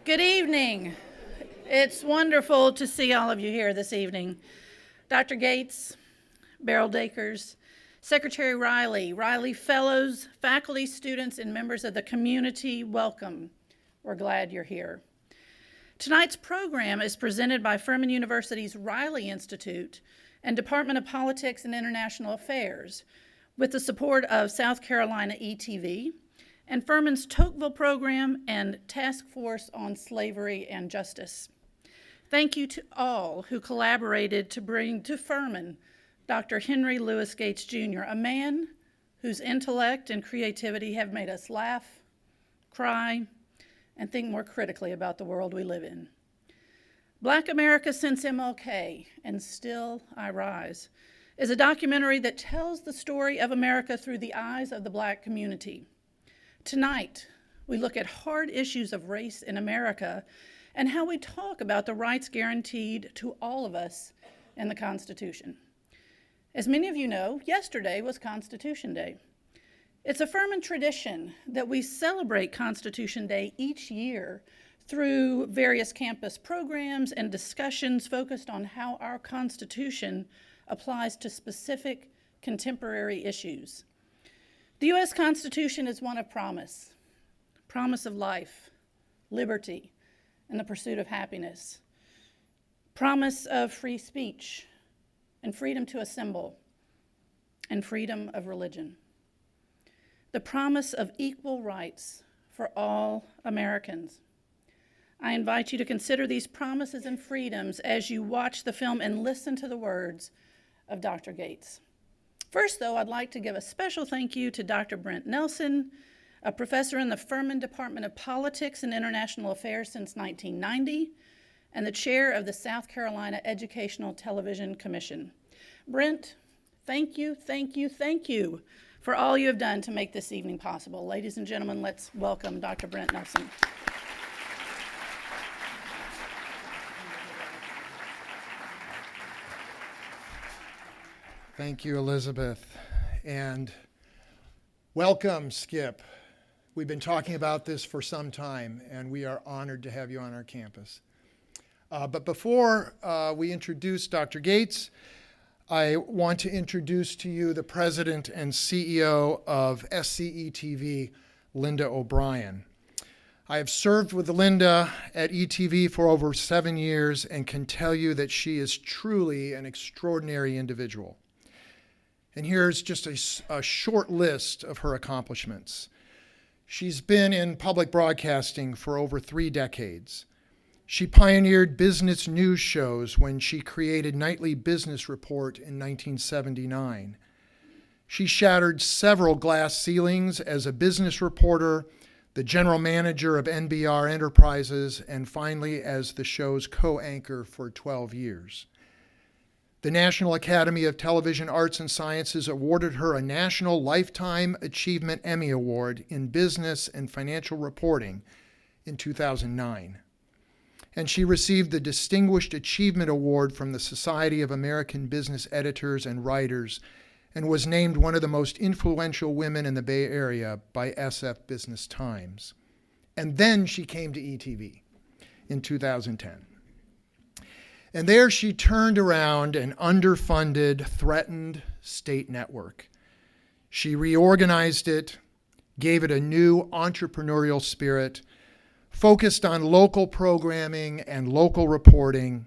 Good evening. It's wonderful to see all of you here this evening. Dr. Gates, Beryl Dakers, Secretary Riley, Riley Fellows, faculty, students, and members of the community, welcome. We're glad you're here. Tonight's program is presented by Furman University's Riley Institute and Department of Politics and International Affairs with the support of South Carolina ETV and Furman's Tocqueville Program and Task Force on Slavery and Justice. Thank you to all who collaborated to bring to Furman Dr. Henry Louis Gates, Jr., a man whose intellect and creativity have made us laugh, cry, and think more critically about the world we live in. Black America Since MLK and Still I Rise is a documentary that tells the story of America through the eyes of the Black community. Tonight, we look at hard issues of race in America and how we talk about the rights guaranteed to all of us in the Constitution. As many of you know, yesterday was Constitution Day. It's a Furman tradition that we celebrate Constitution Day each year through various campus programs and discussions focused on how our Constitution applies to specific contemporary issues. The U.S. Constitution is one of promise of life, liberty, and the pursuit of happiness, promise of free speech and freedom to assemble, and freedom of religion, the promise of equal rights for all Americans. I invite you to consider these promises and freedoms as you watch the film and listen to the words of Dr. Gates. First, though, I'd like to give a special thank you to Dr. Brent Nelson, a professor in the Furman Department of Politics and International Affairs since 1990, and the chair of the South Carolina Educational Television Commission. Brent, thank you for all you have done to make this evening possible. Ladies and gentlemen, let's welcome Dr. Brent Nelson. Thank you, Elizabeth, and welcome, Skip. We've been talking about this for some time, and we are honored to have you on our campus. But before we introduce Dr. Gates, I want to introduce to you the president and CEO of SCE-TV, Linda O'Brien. I have served with Linda at ETV for over 7 years and can tell you that she is truly an extraordinary individual. And here's just a short list of her accomplishments. She's been in public broadcasting for over 3 decades. She pioneered business news shows when she created Nightly Business Report in 1979. She shattered several glass ceilings as a business reporter, the general manager of NBR Enterprises, and finally as the show's co-anchor for 12 years. The National Academy of Television Arts and Sciences awarded her a National Lifetime Achievement Emmy Award in Business and Financial Reporting in 2009. And she received the Distinguished Achievement Award from the Society of American Business Editors and Writers and was named one of the most influential women in the Bay Area by SF Business Times. And then she came to ETV in 2010. And there she turned around an underfunded, threatened state network. She reorganized it, gave it a new entrepreneurial spirit, focused on local programming and local reporting.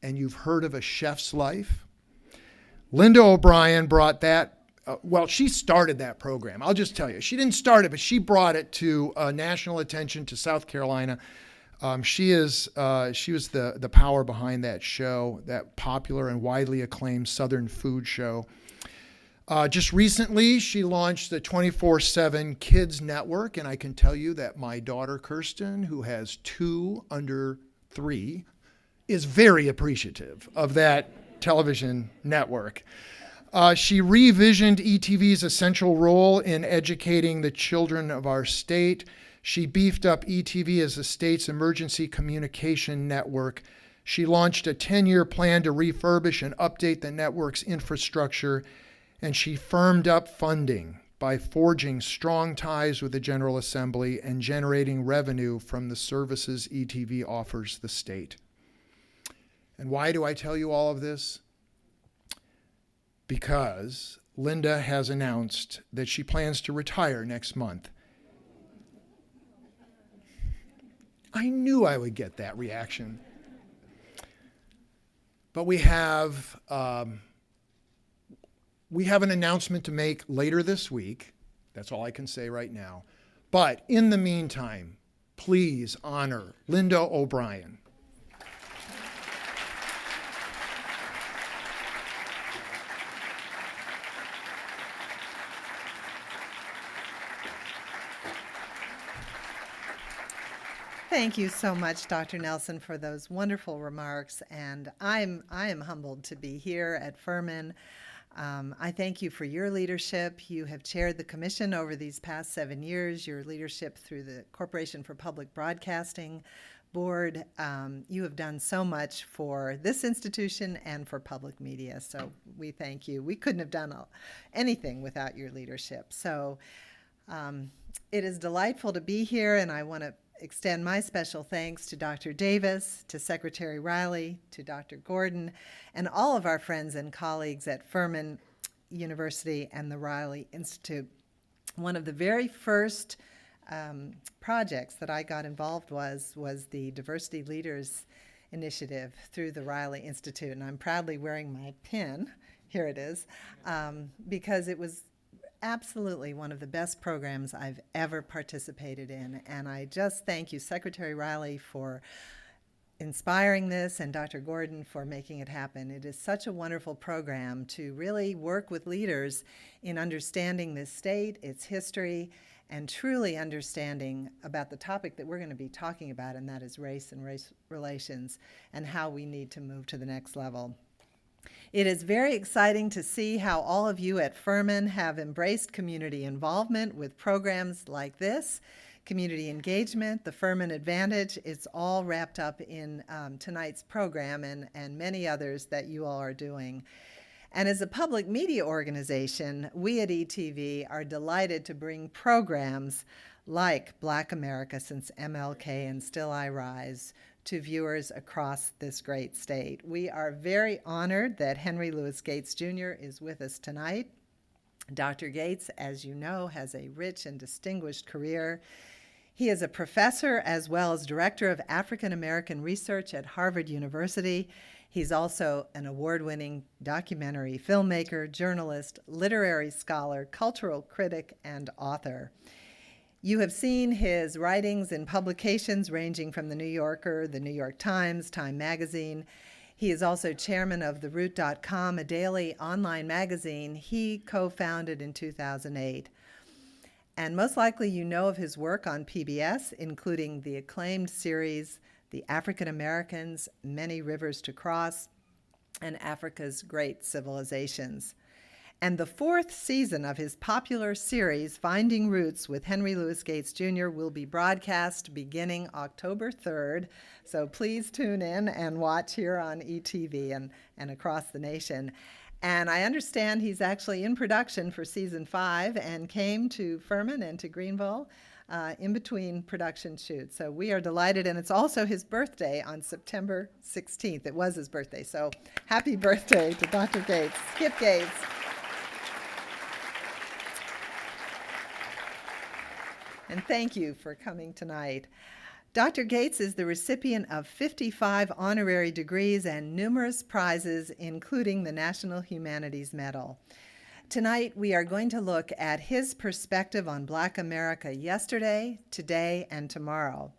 And you've heard of A Chef's Life? Linda O'Brien brought that, she started that program. I'll just tell you, she didn't start it, but she brought it to national attention to South Carolina. She was the power behind that show, that popular and widely acclaimed Southern food show. Just recently, she launched the 24/7 Kids Network, and I can tell you that my daughter, Kirsten, who has 2 under 3, is very appreciative of that television network. She revisioned ETV's essential role in educating the children of our state. She beefed up ETV as the state's emergency communication network. She launched a 10-year plan to refurbish and update the network's infrastructure, and she firmed up funding by forging strong ties with the General Assembly and generating revenue from the services ETV offers the state. And why do I tell you all of this? Because Linda has announced that she plans to retire next month. I knew I would get that reaction. But we have an announcement to make later this week. That's all I can say right now. But in the meantime, please honor Linda O'Brien. Thank you so much, Dr. Nelson, for those wonderful remarks. And I am humbled to be here at Furman. I thank you for your leadership. You have chaired the commission over these past 7 years, your leadership through the Corporation for Public Broadcasting Board. You have done so much for this institution and for public media, so we thank you. We couldn't have done anything without your leadership. So it is delightful to be here, and I want to extend my special thanks to Dr. Davis, to Secretary Riley, to Dr. Gordon, and all of our friends and colleagues at Furman University and the Riley Institute. One of the very first projects that I got involved was the Diversity Leaders Initiative through the Riley Institute, and I'm proudly wearing my pin, here it is, because it was absolutely one of the best programs I've ever participated in. And I just thank you, Secretary Riley, for inspiring this and Dr. Gordon for making it happen. It is such a wonderful program to really work with leaders in understanding this state, its history, and truly understanding about the topic that we're going to be talking about, and that is race and race relations and how we need to move to the next level. It is very exciting to see how all of you at Furman have embraced community involvement with programs like this, community engagement, the Furman Advantage. It's all wrapped up in tonight's program and many others that you all are doing. And as a public media organization, we at ETV are delighted to bring programs like Black America Since MLK and Still I Rise to viewers across this great state. We are very honored that Henry Louis Gates Jr. is with us tonight. Dr. Gates, as you know, has a rich and distinguished career. He is a professor as well as director of African American research at Harvard University. He's also an award-winning documentary filmmaker, journalist, literary scholar, cultural critic, and author. You have seen his writings in publications ranging from The New Yorker, The New York Times, Time Magazine. He is also chairman of TheRoot.com, a daily online magazine he co-founded in 2008. And most likely you know of his work on PBS, including the acclaimed series The African Americans, Many Rivers to Cross, and Africa's Great Civilizations. And the fourth season of his popular series, Finding Roots with Henry Louis Gates Jr., will be broadcast beginning October 3rd. So please tune in and watch here on ETV and across the nation. And I understand he's actually in production for season 5 and came to Furman and to Greenville in between production shoots. So we are delighted, and it's also his birthday on September 16th. It was his birthday, so happy birthday to Dr. Gates, Skip Gates. And thank you for coming tonight. Dr. Gates is the recipient of 55 honorary degrees and numerous prizes, including the National Humanities Medal. Tonight, we are going to look at his perspective on Black America yesterday, today, and tomorrow.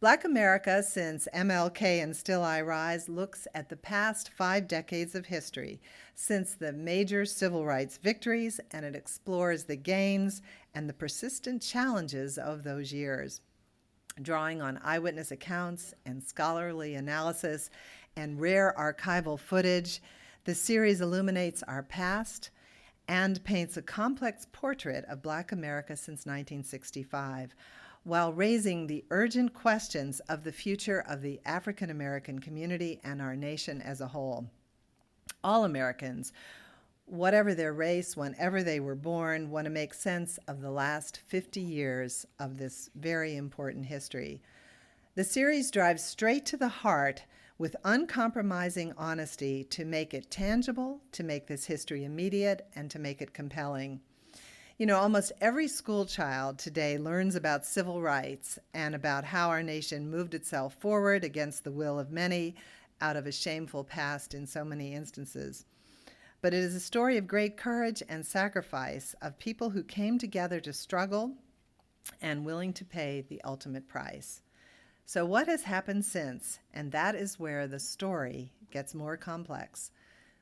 Black America Since MLK and Still I Rise looks at the past 5 decades of history since the major civil rights victories, and it explores the gains and the persistent challenges of those years. Drawing on eyewitness accounts and scholarly analysis and rare archival footage, the series illuminates our past and paints a complex portrait of Black America since 1965, while raising the urgent questions of the future of the African American community and our nation as a whole. All Americans, whatever their race, whenever they were born, want to make sense of the last 50 years of this very important history. The series drives straight to the heart with uncompromising honesty to make it tangible, to make this history immediate, and to make it compelling. You know, almost every school child today learns about civil rights and about how our nation moved itself forward against the will of many out of a shameful past in so many instances. But it is a story of great courage and sacrifice of people who came together to struggle and willing to pay the ultimate price. So what has happened since? And that is where the story gets more complex,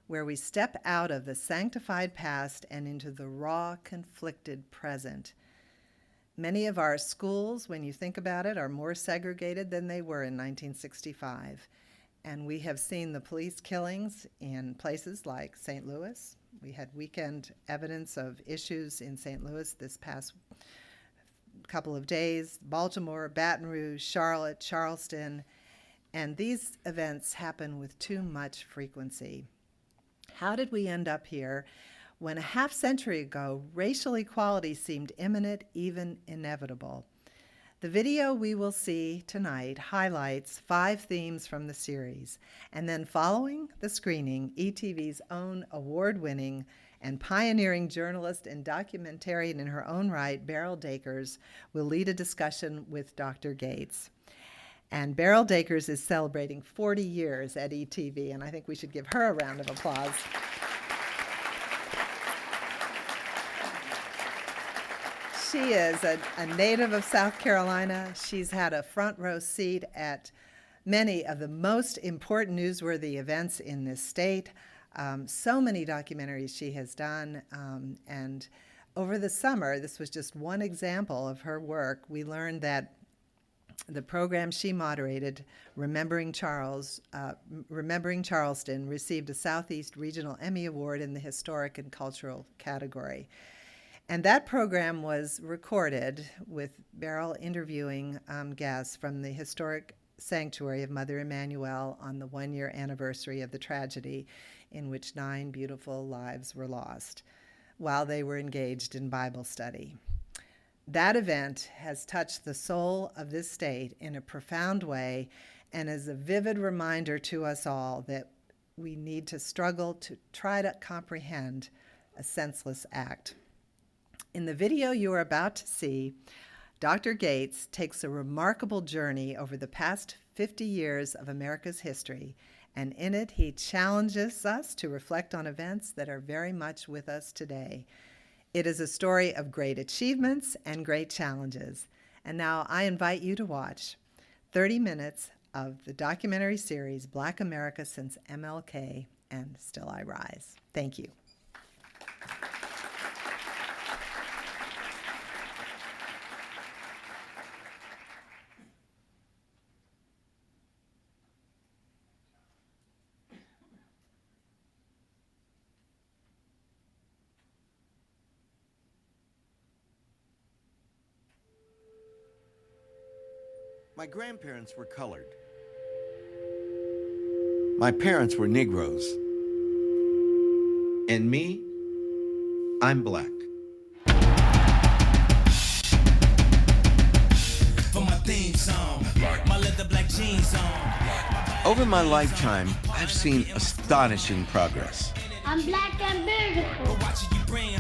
where we step out of the sanctified past and into the raw, conflicted present. Many of our schools, when you think about it, are more segregated than they were in 1965. And we have seen the police killings in places like St. Louis. We had weekend evidence of issues in St. Louis this past couple of days, Baltimore, Baton Rouge, Charlotte, Charleston, and these events happen with too much frequency. How did we end up here when a half century ago racial equality seemed imminent, even inevitable? The video we will see tonight highlights 5 themes from the series, and then following the screening, ETV's own award-winning and pioneering journalist and documentarian in her own right, Beryl Dakers, will lead a discussion with Dr. Gates. And Beryl Dakers is celebrating 40 years at ETV, and I think we should give her a round of applause. She is a native of South Carolina. She's had a front row seat at many of the most important newsworthy events in this state. So many documentaries she has done, and over the summer, this was just one example of her work. We learned that the program she moderated, Remembering Charleston, received a Southeast Regional Emmy Award in the Historic and Cultural category. And that program was recorded with Beryl interviewing guests from the historic sanctuary of Mother Emanuel on the 1-year anniversary of the tragedy in which 9 beautiful lives were lost while they were engaged in Bible study. That event has touched the soul of this state in a profound way and is a vivid reminder to us all that we need to struggle to try to comprehend a senseless act. In the video you are about to see, Dr. Gates takes a remarkable journey over the past 50 years of America's history, and in it he challenges us to reflect on events that are very much with us today. It is a story of great achievements and great challenges. And now I invite you to watch 30 minutes of the documentary series, Black America Since MLK and Still I Rise. Thank you. My grandparents were colored. My parents were Negroes. And me, I'm black. For my theme song, my leather black jeans on. Over my lifetime, I've seen astonishing progress. I'm black and beautiful.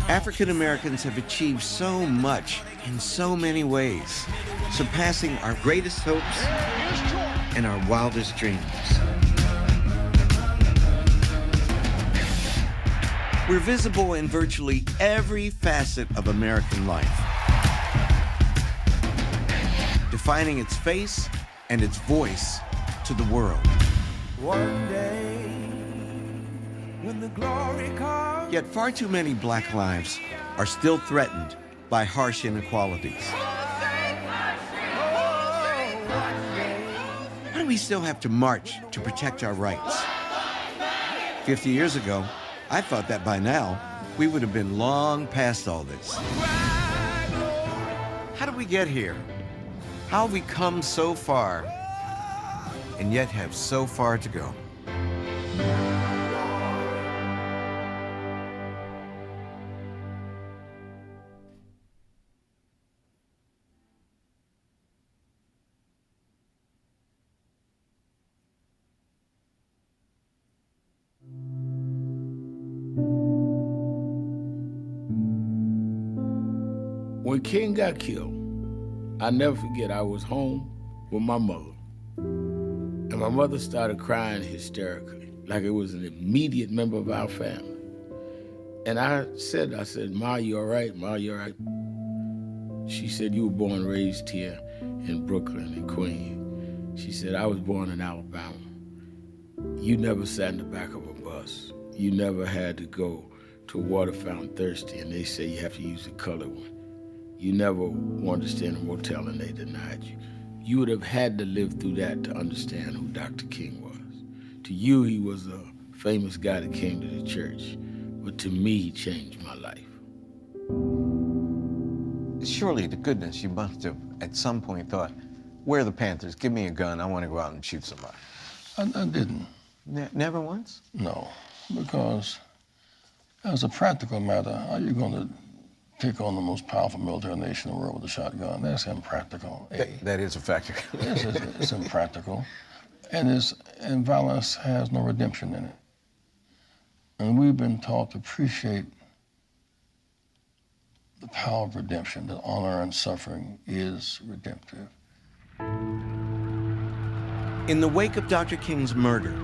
African Americans have achieved so much in so many ways, surpassing our greatest hopes and our wildest dreams. We're visible in virtually every facet of American life, defining its face and its voice to the world. One day, when the glory comes. Yet far too many black lives are still threatened by harsh inequalities. Why do we still have to march to protect our rights? 50 years ago, I thought that by now, we would have been long past all this. How did we get here? How have we come so far, and yet have so far to go? When King got killed, I never forget, I was home with my mother. And my mother started crying hysterically, like it was an immediate member of our family. And I said, Ma, you all right? Ma, you all right? She said, you were born and raised here in Brooklyn and Queens. She said, I was born in Alabama. You never sat in the back of a bus. You never had to go to a water fountain thirsty and they say you have to use the colored one. You never wanted to stay in a motel and they denied you. You would have had to live through that to understand who Dr. King was. To you, he was a famous guy that came to the church. But to me, he changed my life. Surely, to goodness, you must have at some point thought, where are the Panthers? Give me a gun. I want to go out and shoot somebody. I didn't. Never once? No, because as a practical matter, how are you going to take on the most powerful military nation in the world with a shotgun? That's impractical. That is a factor. It's impractical. And violence has no redemption in it. And we've been taught to appreciate the power of redemption, that honor and suffering is redemptive. In the wake of Dr. King's murder,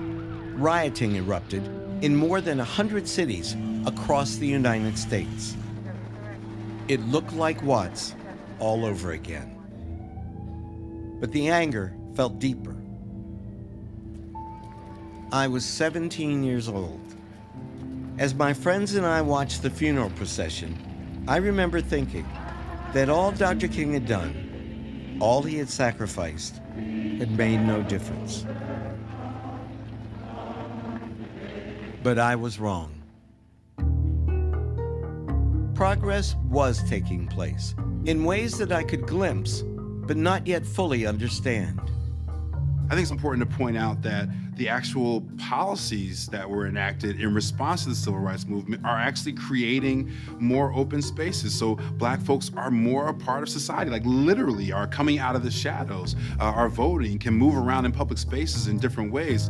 rioting erupted in more than 100 cities across the United States. It looked like Watts all over again. But the anger felt deeper. I was 17 years old. As my friends and I watched the funeral procession, I remember thinking that all Dr. King had done, all he had sacrificed, had made no difference. But I was wrong. Progress was taking place in ways that I could glimpse, but not yet fully understand. I think it's important to point out that the actual policies that were enacted in response to the civil rights movement are actually creating more open spaces. So Black folks are more a part of society, like literally are coming out of the shadows, are voting, can move around in public spaces in different ways.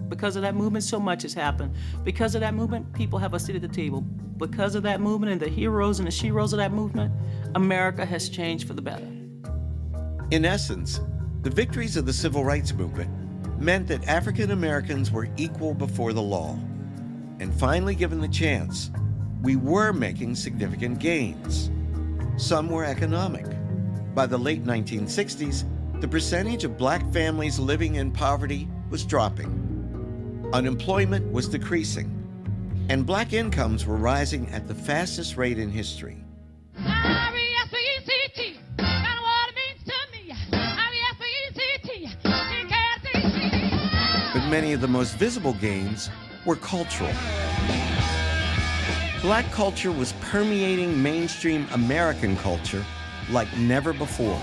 Because of that movement, so much has happened. Because of that movement, people have a seat at the table. Because of that movement and the heroes and the sheroes of that movement, America has changed for the better. In essence, the victories of the civil rights movement meant that African Americans were equal before the law. And finally given the chance, we were making significant gains. Some were economic. By the late 1960s, the percentage of Black families living in poverty was dropping. Unemployment was decreasing, and Black incomes were rising at the fastest rate in history. R-E-S-P-E-C-T, kind of what it means to me. R-E-S-P-E-C-T, C-K-C-C. But many of the most visible gains were cultural. Black culture was permeating mainstream American culture like never before.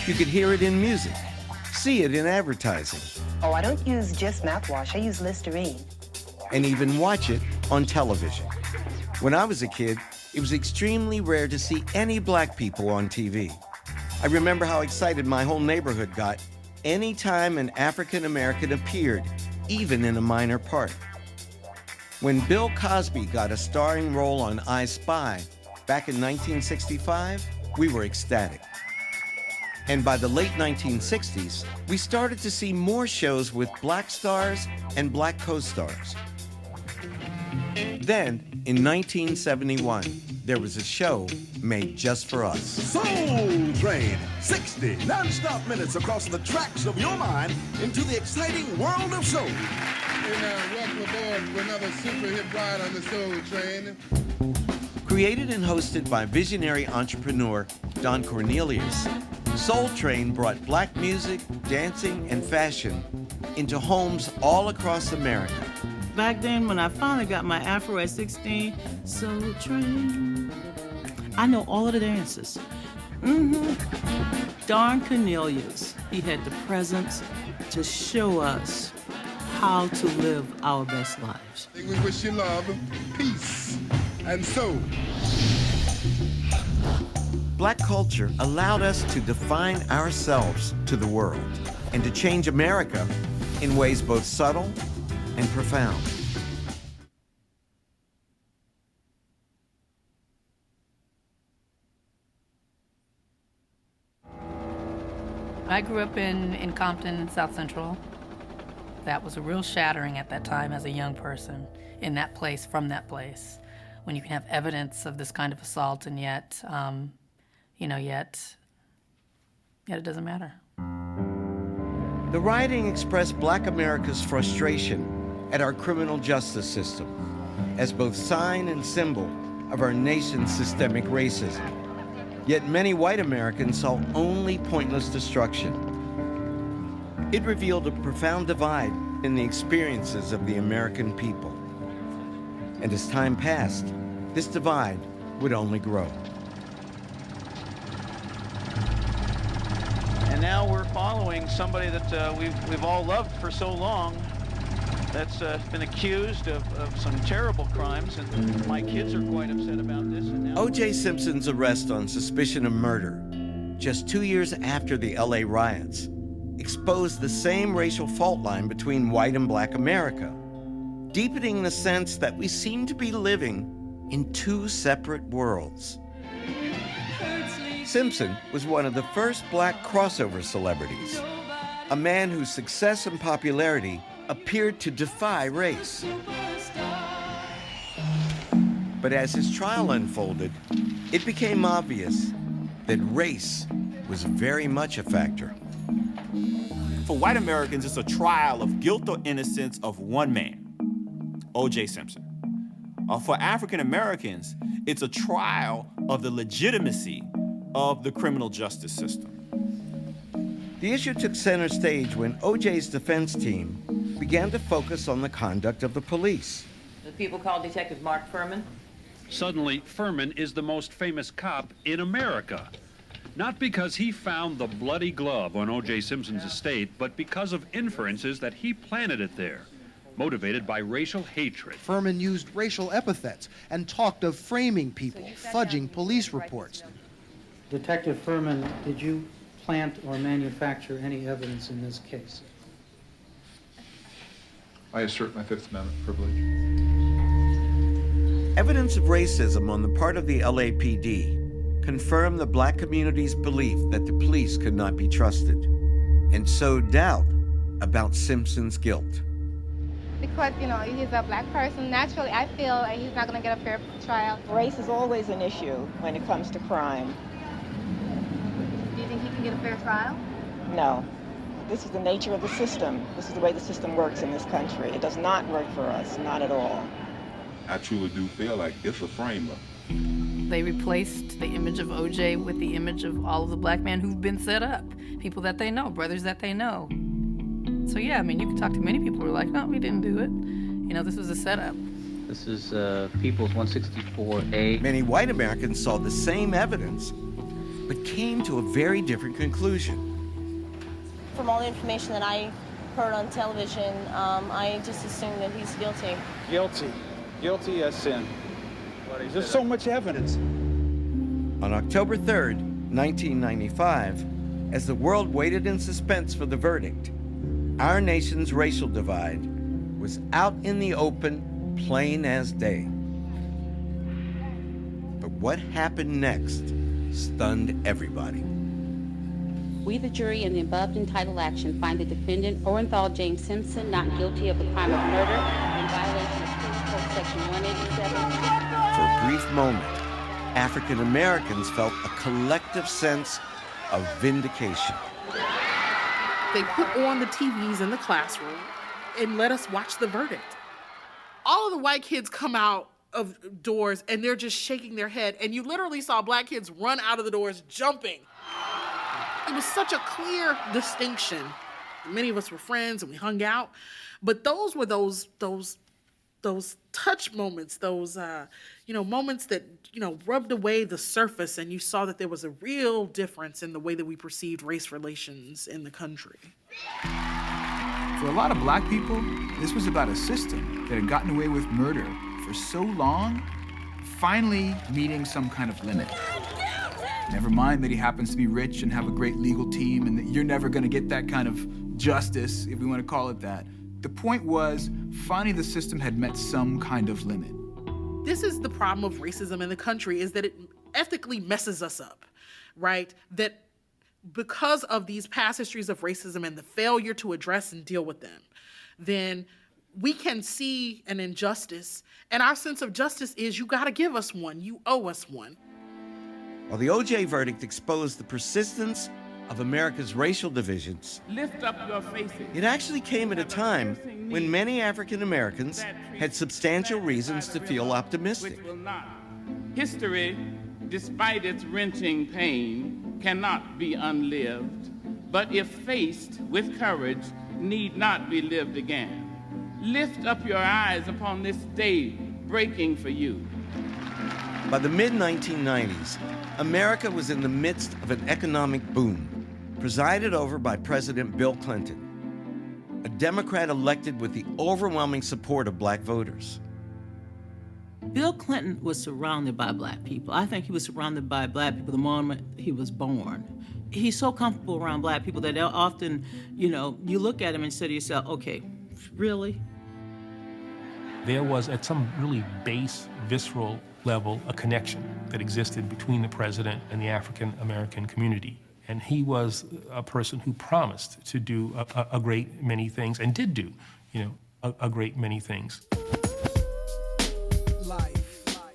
You could hear it in music, see it in advertising. Oh, I don't use just mouthwash, I use Listerine. And even watch it on television. When I was a kid, it was extremely rare to see any Black people on TV. I remember how excited my whole neighborhood got anytime an African American appeared, even in a minor part. When Bill Cosby got a starring role on I Spy back in 1965, we were ecstatic. And by the late 1960s, we started to see more shows with Black stars and Black co-stars. Then, in 1971, there was a show made just for us. Soul Train, 60 non-stop minutes across the tracks of your mind into the exciting world of soul. And welcome aboard for another super hit ride on the Soul Train. Created and hosted by visionary entrepreneur Don Cornelius, Soul Train brought Black music, dancing, and fashion into homes all across America. Back then, when I finally got my afro at 16, Soul Train, I know all of the dances. Don Cornelius, he had the presence to show us how to live our best lives. We wish you love, peace, and soul. Black culture allowed us to define ourselves to the world and to change America in ways both subtle and profound. I grew up in Compton, South Central. That was a real shattering at that time as a young person in that place, from that place, when you can have evidence of this kind of assault and yet, yet it doesn't matter. The rioting expressed Black America's frustration at our criminal justice system as both sign and symbol of our nation's systemic racism. Yet many white Americans saw only pointless destruction. It revealed a profound divide in the experiences of the American people. And as time passed, this divide would only grow. And now we're following somebody that we've all loved for so long, that's been accused of some terrible crimes, and my kids are quite upset about this. And now O.J. Simpson's arrest on suspicion of murder, just 2 years after the LA riots, exposed the same racial fault line between white and Black America, deepening the sense that we seem to be living in two separate worlds. Simpson was one of the first Black crossover celebrities, a man whose success and popularity appeared to defy race. But as his trial unfolded, it became obvious that race was very much a factor. For white Americans, it's a trial of guilt or innocence of one man, O.J. Simpson. For African Americans, it's a trial of the legitimacy of the criminal justice system. The issue took center stage when O.J.'s defense team began to focus on the conduct of the police. The people call Detective Mark Furman. Suddenly, Furman is the most famous cop in America. Not because he found the bloody glove on O.J. Simpson's estate, but because of inferences that he planted it there, motivated by racial hatred. Furman used racial epithets and talked of framing people, fudging police reports. Detective Furman, did you plant or manufacture any evidence in this case? I assert my Fifth Amendment privilege. Evidence of racism on the part of the LAPD confirmed the Black community's belief that the police could not be trusted, and sowed doubt about Simpson's guilt. Because, he's a Black person, naturally I feel like he's not going to get a fair trial. Race is always an issue when it comes to crime. Do you think he can get a fair trial? No. This is the nature of the system. This is the way the system works in this country. It does not work for us, not at all. I truly do feel like it's a frame-up. They replaced the image of O.J. with the image of all of the Black men who've been set up, people that they know, brothers that they know. So yeah, you can talk to many people who are like, no, we didn't do it. This was a setup. This is People's 164A. Many white Americans saw the same evidence, but came to a very different conclusion. From all the information that I heard on television, I just assumed that he's guilty. Guilty as sin. There's so much evidence. On October 3rd, 1995, as the world waited in suspense for the verdict, our nation's racial divide was out in the open, plain as day. But what happened next stunned everybody. We, the jury, in the above entitled action, find the defendant, Orenthal James Simpson, not guilty of the crime of murder in violation of Penal Code Section 187. For a brief moment, African Americans felt a collective sense of vindication. They put on the TVs in the classroom and let us watch the verdict. All of the white kids come out of doors and they're just shaking their head, and you literally saw Black kids run out of the doors jumping. It was such a clear distinction. Many of us were friends and we hung out, but those were those touch moments, those moments that rubbed away the surface, and you saw that there was a real difference in the way that we perceived race relations in the country. For a lot of Black people, this was about a system that had gotten away with murder for so long, finally meeting some kind of limit. Never mind that he happens to be rich and have a great legal team and that you're never gonna get that kind of justice, if we wanna call it that. The point was, finally the system had met some kind of limit. This is the problem of racism in the country, is that it ethically messes us up, right? That because of these past histories of racism and the failure to address and deal with them, then we can see an injustice, and our sense of justice is you got to give us one. You owe us one. While the O.J. verdict exposed the persistence of America's racial divisions, Lift up your faces. it actually came at a time when many African Americans had substantial reasons to feel optimistic. Which will not. History, despite its wrenching pain, cannot be unlived, but if faced with courage, need not be lived again. Lift up your eyes upon this day breaking for you. By the mid-1990s, America was in the midst of an economic boom, presided over by President Bill Clinton, a Democrat elected with the overwhelming support of black voters. Bill Clinton was surrounded by black people. I think he was surrounded by black people the moment he was born. He's so comfortable around black people that often, you look at him and say to yourself, okay, really? There was, at some really base, visceral level, a connection that existed between the president and the African American community. And he was a person who promised to do a great many things, and did do, a great many things.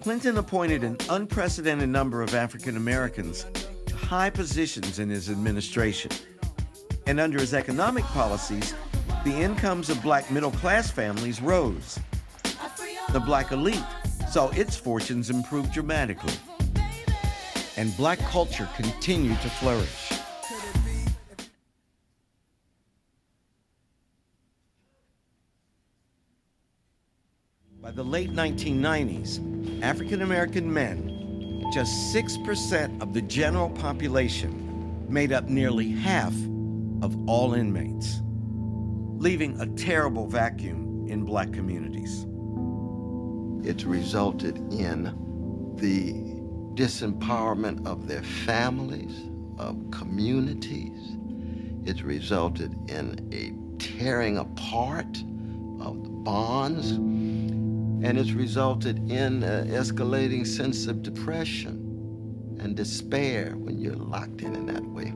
Clinton appointed an unprecedented number of African Americans to high positions in his administration. And under his economic policies, the incomes of black middle-class families rose. The black elite saw its fortunes improve dramatically. And black culture continued to flourish. By the late 1990s, African American men, just 6% of the general population, made up nearly half of all inmates, leaving a terrible vacuum in black communities. It's resulted in the disempowerment of their families, of communities. It's resulted in a tearing apart of the bonds, and it's resulted in an escalating sense of depression and despair when you're locked in that way.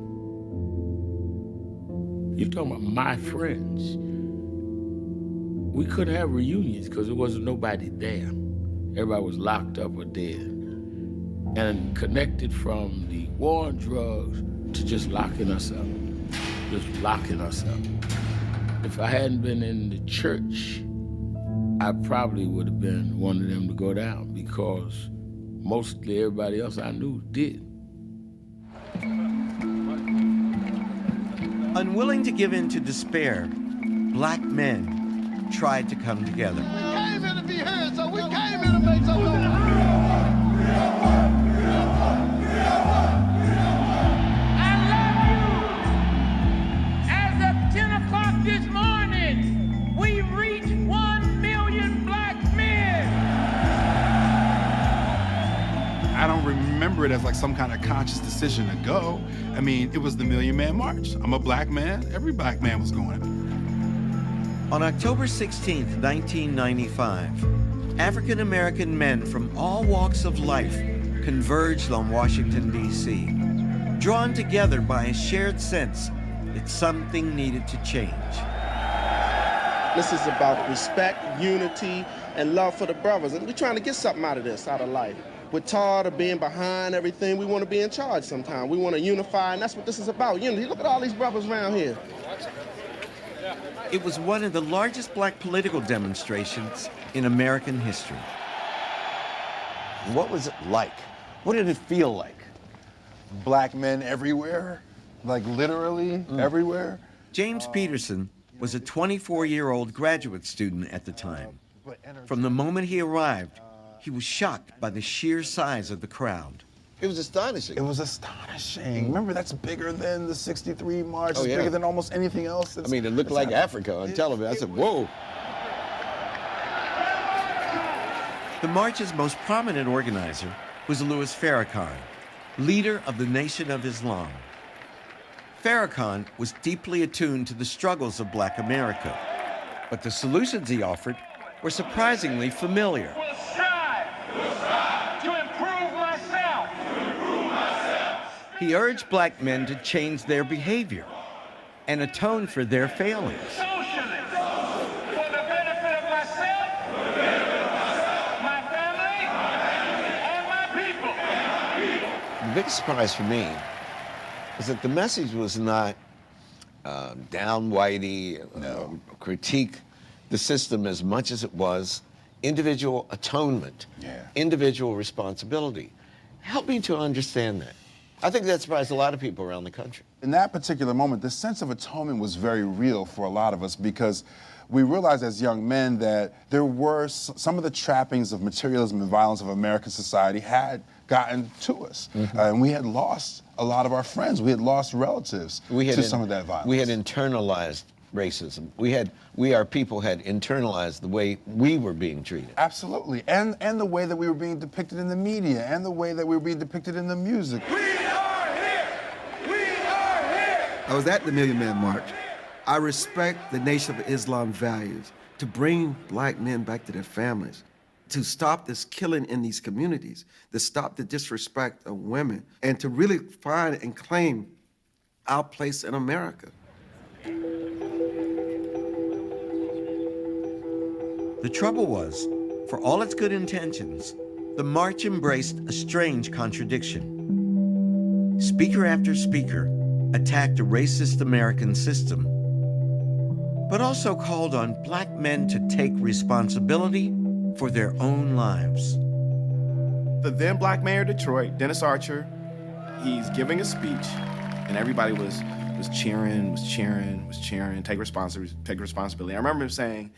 You're talking about my friends. We couldn't have reunions because there wasn't nobody there. Everybody was locked up or dead. And connected from the war on drugs to just locking us up. Just locking us up. If I hadn't been in the church, I probably would have been one of them to go down, because mostly everybody else I knew did. Unwilling to give in to despair, black men tried to come together. We came here to be heard, so we came here to make some noise. As of 10 o'clock this morning, we reached 1 million black men. I don't remember it as like some kind of conscious decision to go. I mean, it was the Million Man March. I'm a black man. Every black man was going. On October 16th, 1995, African American men from all walks of life converged on Washington, D.C., drawn together by a shared sense that something needed to change. This is about respect, unity, and love for the brothers. And we're trying to get something out of this, out of life. We're tired of being behind everything. We want to be in charge sometime. We want to unify, and that's what this is about, unity. Look at all these brothers around here. It was one of the largest black political demonstrations in American history. What was it like? What did it feel like? Black men everywhere? Like literally everywhere? James Peterson was a 24-year-old graduate student at the time. From the moment he arrived, he was shocked by the sheer size of the crowd. It was astonishing. It was astonishing. Remember, that's bigger than the '63 march. It's bigger than almost anything else. I mean, it looked like Africa on television. I said, whoa. The march's most prominent organizer was Louis Farrakhan, leader of the Nation of Islam. Farrakhan was deeply attuned to the struggles of black America, but the solutions he offered were surprisingly familiar. To improve myself. He urged black men to change their behavior and atone for their failings. The biggest surprise for me was that the message was not down whitey, critique the system as much as it was individual atonement, individual responsibility. Help me to understand that. I think that surprised a lot of people around the country. In that particular moment, the sense of atonement was very real for a lot of us because we realized as young men that there were some of the trappings of materialism and violence of American society had gotten to us. And we had lost a lot of our friends. We had lost relatives to some of that violence. We had internalized racism. Our people had internalized the way we were being treated. Absolutely, and the way that we were being depicted in the media, and the way that we were being depicted in the music. We are here! We are here! I was at the Million Man March. I respect the Nation of Islam values to bring black men back to their families, to stop this killing in these communities, to stop the disrespect of women, and to really find and claim our place in America. The trouble was, for all its good intentions, the march embraced a strange contradiction. Speaker after speaker attacked a racist American system, but also called on black men to take responsibility for their own lives. The then black mayor of Detroit, Dennis Archer, he's giving a speech, and everybody was cheering, take responsibility. I remember him saying,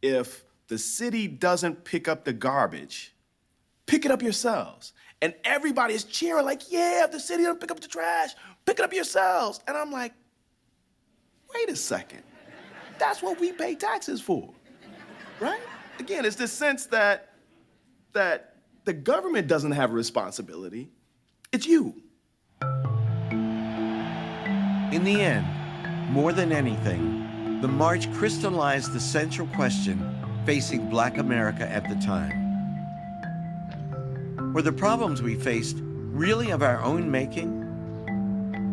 if the city doesn't pick up the garbage, pick it up yourselves. And everybody is cheering like, yeah, if the city doesn't pick up the trash, pick it up yourselves. And I'm like, wait a second. That's what we pay taxes for, right? Again, it's this sense that the government doesn't have a responsibility, it's you. In the end, more than anything, the march crystallized the central question facing black America at the time. Were the problems we faced really of our own making?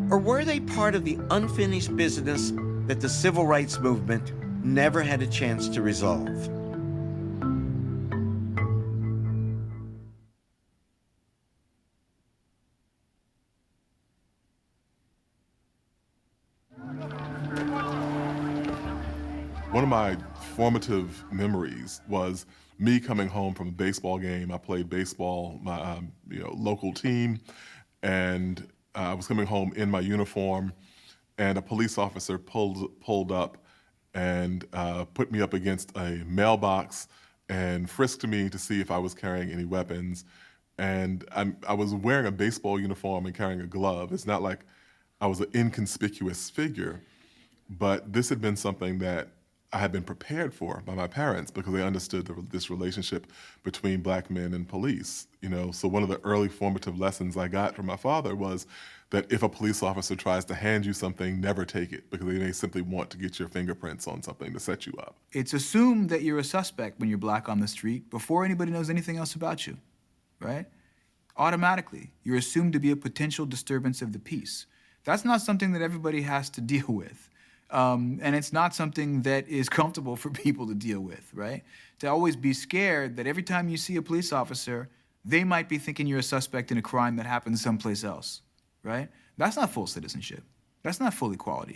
Or were they part of the unfinished business that the civil rights movement never had a chance to resolve? One of my formative memories was me coming home from a baseball game. I played baseball, my local team, and I was coming home in my uniform, and a police officer pulled up and put me up against a mailbox and frisked me to see if I was carrying any weapons. And I was wearing a baseball uniform and carrying a glove. It's not like I was an inconspicuous figure, but this had been something that I had been prepared for by my parents because they understood this relationship between black men and police. So one of the early formative lessons I got from my father was that if a police officer tries to hand you something, never take it because they may simply want to get your fingerprints on something to set you up. It's assumed that you're a suspect when you're black on the street before anybody knows anything else about you, right? Automatically, you're assumed to be a potential disturbance of the peace. That's not something that everybody has to deal with. And it's not something that is comfortable for people to deal with, right? To always be scared that every time you see a police officer, they might be thinking you're a suspect in a crime that happened someplace else, right? That's not full citizenship. That's not full equality.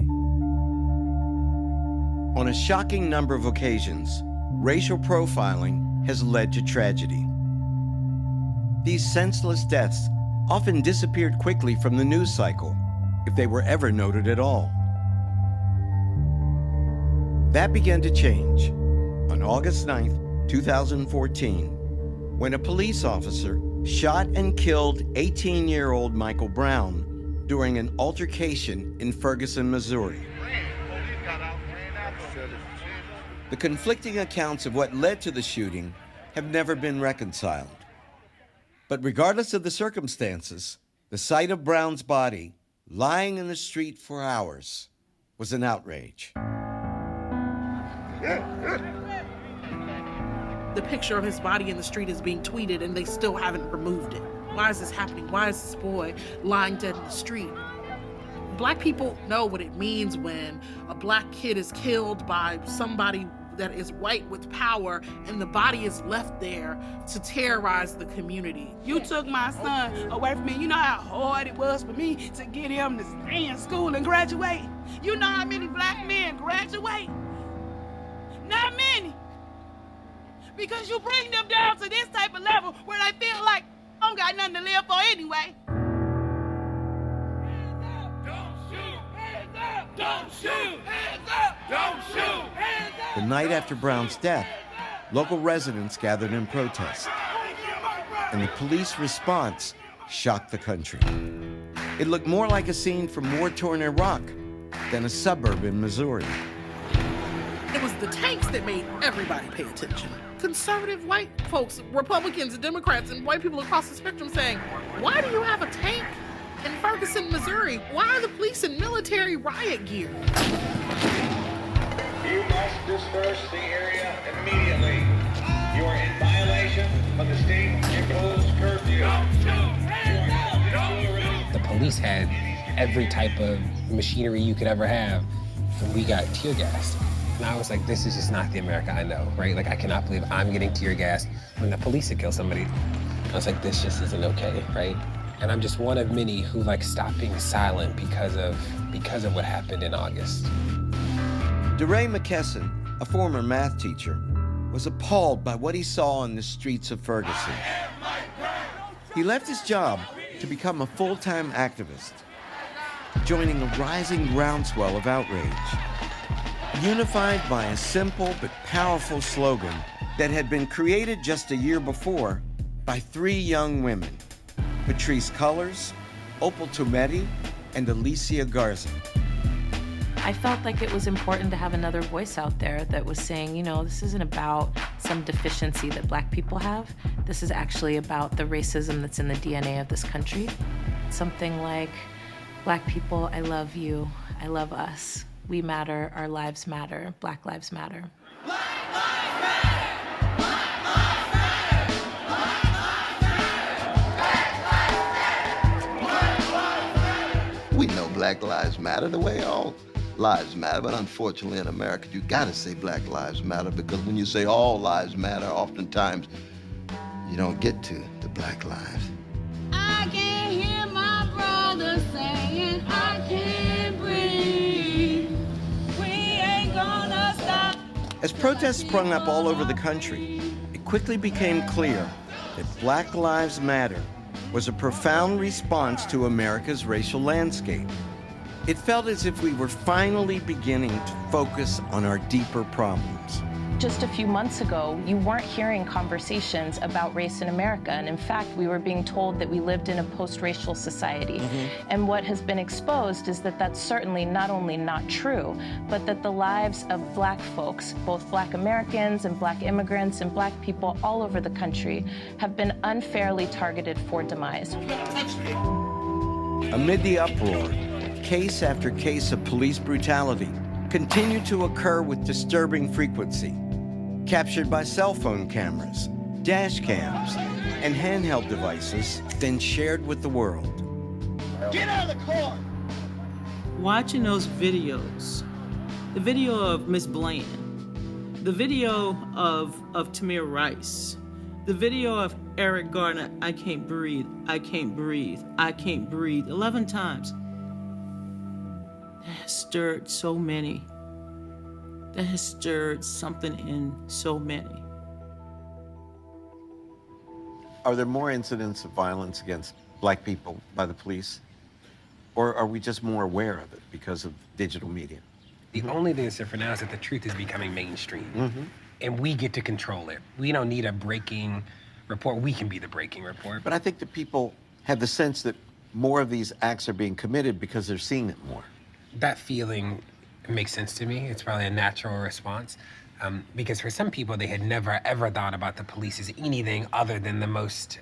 On a shocking number of occasions, racial profiling has led to tragedy. These senseless deaths often disappeared quickly from the news cycle, if they were ever noted at all. That began to change on August 9th, 2014, when a police officer shot and killed 18-year-old Michael Brown during an altercation in Ferguson, Missouri. The conflicting accounts of what led to the shooting have never been reconciled. But regardless of the circumstances, the sight of Brown's body lying in the street for hours was an outrage. The picture of his body in the street is being tweeted and they still haven't removed it. Why is this happening? Why is this boy lying dead in the street? Black people know what it means when a black kid is killed by somebody that is white with power and the body is left there to terrorize the community. You took my son away from me. You know how hard it was for me to get him to stay in school and graduate? You know how many black men graduate? Not many. Because you bring them down to this type of level where they feel like I don't got nothing to live for anyway. Hands up, don't shoot, hands up, don't shoot, hands up, don't shoot, hands up. The night after Brown's death, local residents gathered in protest, and the police response shocked the country. It looked more like a scene from war-torn Iraq than a suburb in Missouri. It was the tanks that made everybody pay attention. Conservative white folks, Republicans and Democrats and white people across the spectrum saying, why do you have a tank in Ferguson, Missouri? Why are the police in military riot gear? You must disperse the area immediately. You are in violation of the state-imposed curfew. The police had every type of machinery you could ever have, and we got tear gassed. And I was like, this is just not the America I know, right? Like, I cannot believe I'm getting tear gassed when the police had killed somebody. I was like, this just isn't okay, right? And I'm just one of many who like stopped being silent because of what happened in August. DeRay McKesson, a former math teacher, was appalled by what he saw on the streets of Ferguson. He left his job to become a full-time activist, joining a rising groundswell of outrage, unified by a simple but powerful slogan that had been created just a year before by 3 young women, Patrisse Cullors, Opal Tometi, and Alicia Garza. I felt like it was important to have another voice out there that was saying, you know, this isn't about some deficiency that black people have. This is actually about the racism that's in the DNA of this country. Something like, black people, I love you, I love us. We matter, our lives matter, Black Lives Matter. We know Black Lives Matter the way all lives matter, but unfortunately in America, you gotta say Black Lives Matter, because when you say all lives matter, oftentimes you don't get to the black lives. I can hear my brother saying, I can't breathe. We ain't gonna stop. As protests sprung up all over the country, it quickly became clear that Black Lives Matter was a profound response to America's racial landscape. It felt as if we were finally beginning to focus on our deeper problems. Just a few months ago, you weren't hearing conversations about race in America. And in fact, we were being told that we lived in a post-racial society. And what has been exposed is that that's certainly not only not true, but that the lives of black folks, both black Americans and black immigrants and black people all over the country, have been unfairly targeted for demise. Amid the uproar, case after case of police brutality continued to occur with disturbing frequency, captured by cell phone cameras, dash cams, and handheld devices, then shared with the world. Get out of the car! Watching those videos, the video of Miss Bland, the video of Tamir Rice, the video of Eric Garner, I can't breathe, I can't breathe, I can't breathe, 11 times. That has stirred so many. That has stirred something in so many. Are there more incidents of violence against black people by the police? Or are we just more aware of it because of digital media? The only thing that's different now is that the truth is becoming mainstream. And we get to control it. We don't need a breaking report. We can be the breaking report. But I think that people have the sense that more of these acts are being committed because they're seeing it more. That feeling makes sense to me. It's probably a natural response. Because for some people, they had never, ever thought about the police as anything other than the most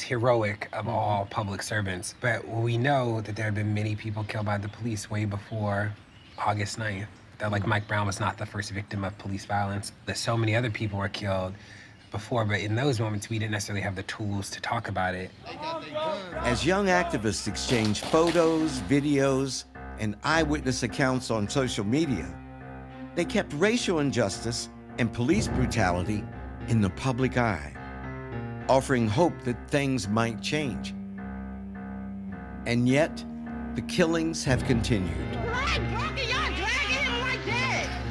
heroic of all public servants. But we know that there have been many people killed by the police way before August 9th. That, like, Mike Brown was not the first victim of police violence. That so many other people were killed before, but in those moments, we didn't necessarily have the tools to talk about it. As young activists exchanged photos, videos, and eyewitness accounts on social media, they kept racial injustice and police brutality in the public eye, offering hope that things might change. And yet, the killings have continued.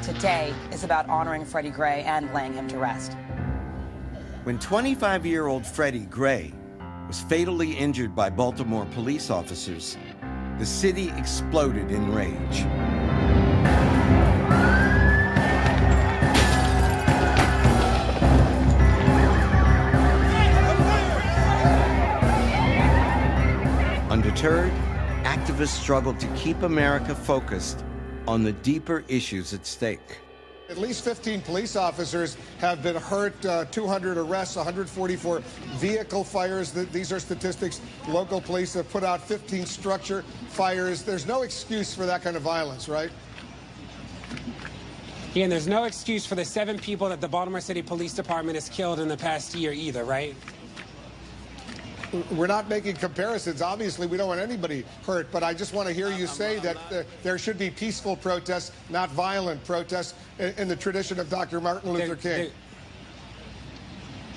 Today is about honoring Freddie Gray and laying him to rest. When 25-year-old Freddie Gray was fatally injured by Baltimore police officers, the city exploded in rage. Undeterred, activists struggled to keep America focused on the deeper issues at stake. At least 15 police officers have been hurt, 200 arrests, 144 vehicle fires. These are statistics. Local police have put out 15 structure fires. There's no excuse for that kind of violence, right? Yeah, and there's no excuse for the 7 people that the Baltimore City Police Department has killed in the past year either, right? We're not making comparisons. Obviously, we don't want anybody hurt, but I just want to hear you say that there should be peaceful protests, not violent protests, in the tradition of Dr. Martin Luther King.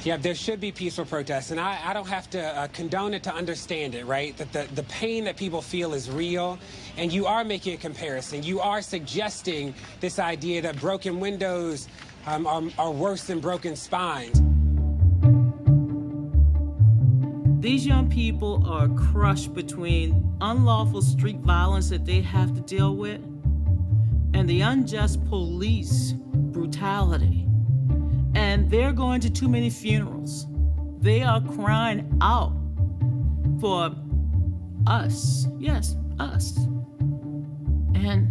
Yeah, there should be peaceful protests, and I don't have to condone it to understand it, right? That the pain that people feel is real, and you are making a comparison. You are suggesting this idea that broken windows are worse than broken spines. These young people are crushed between unlawful street violence that they have to deal with and the unjust police brutality. And they're going to too many funerals. They are crying out for us. Yes, us. And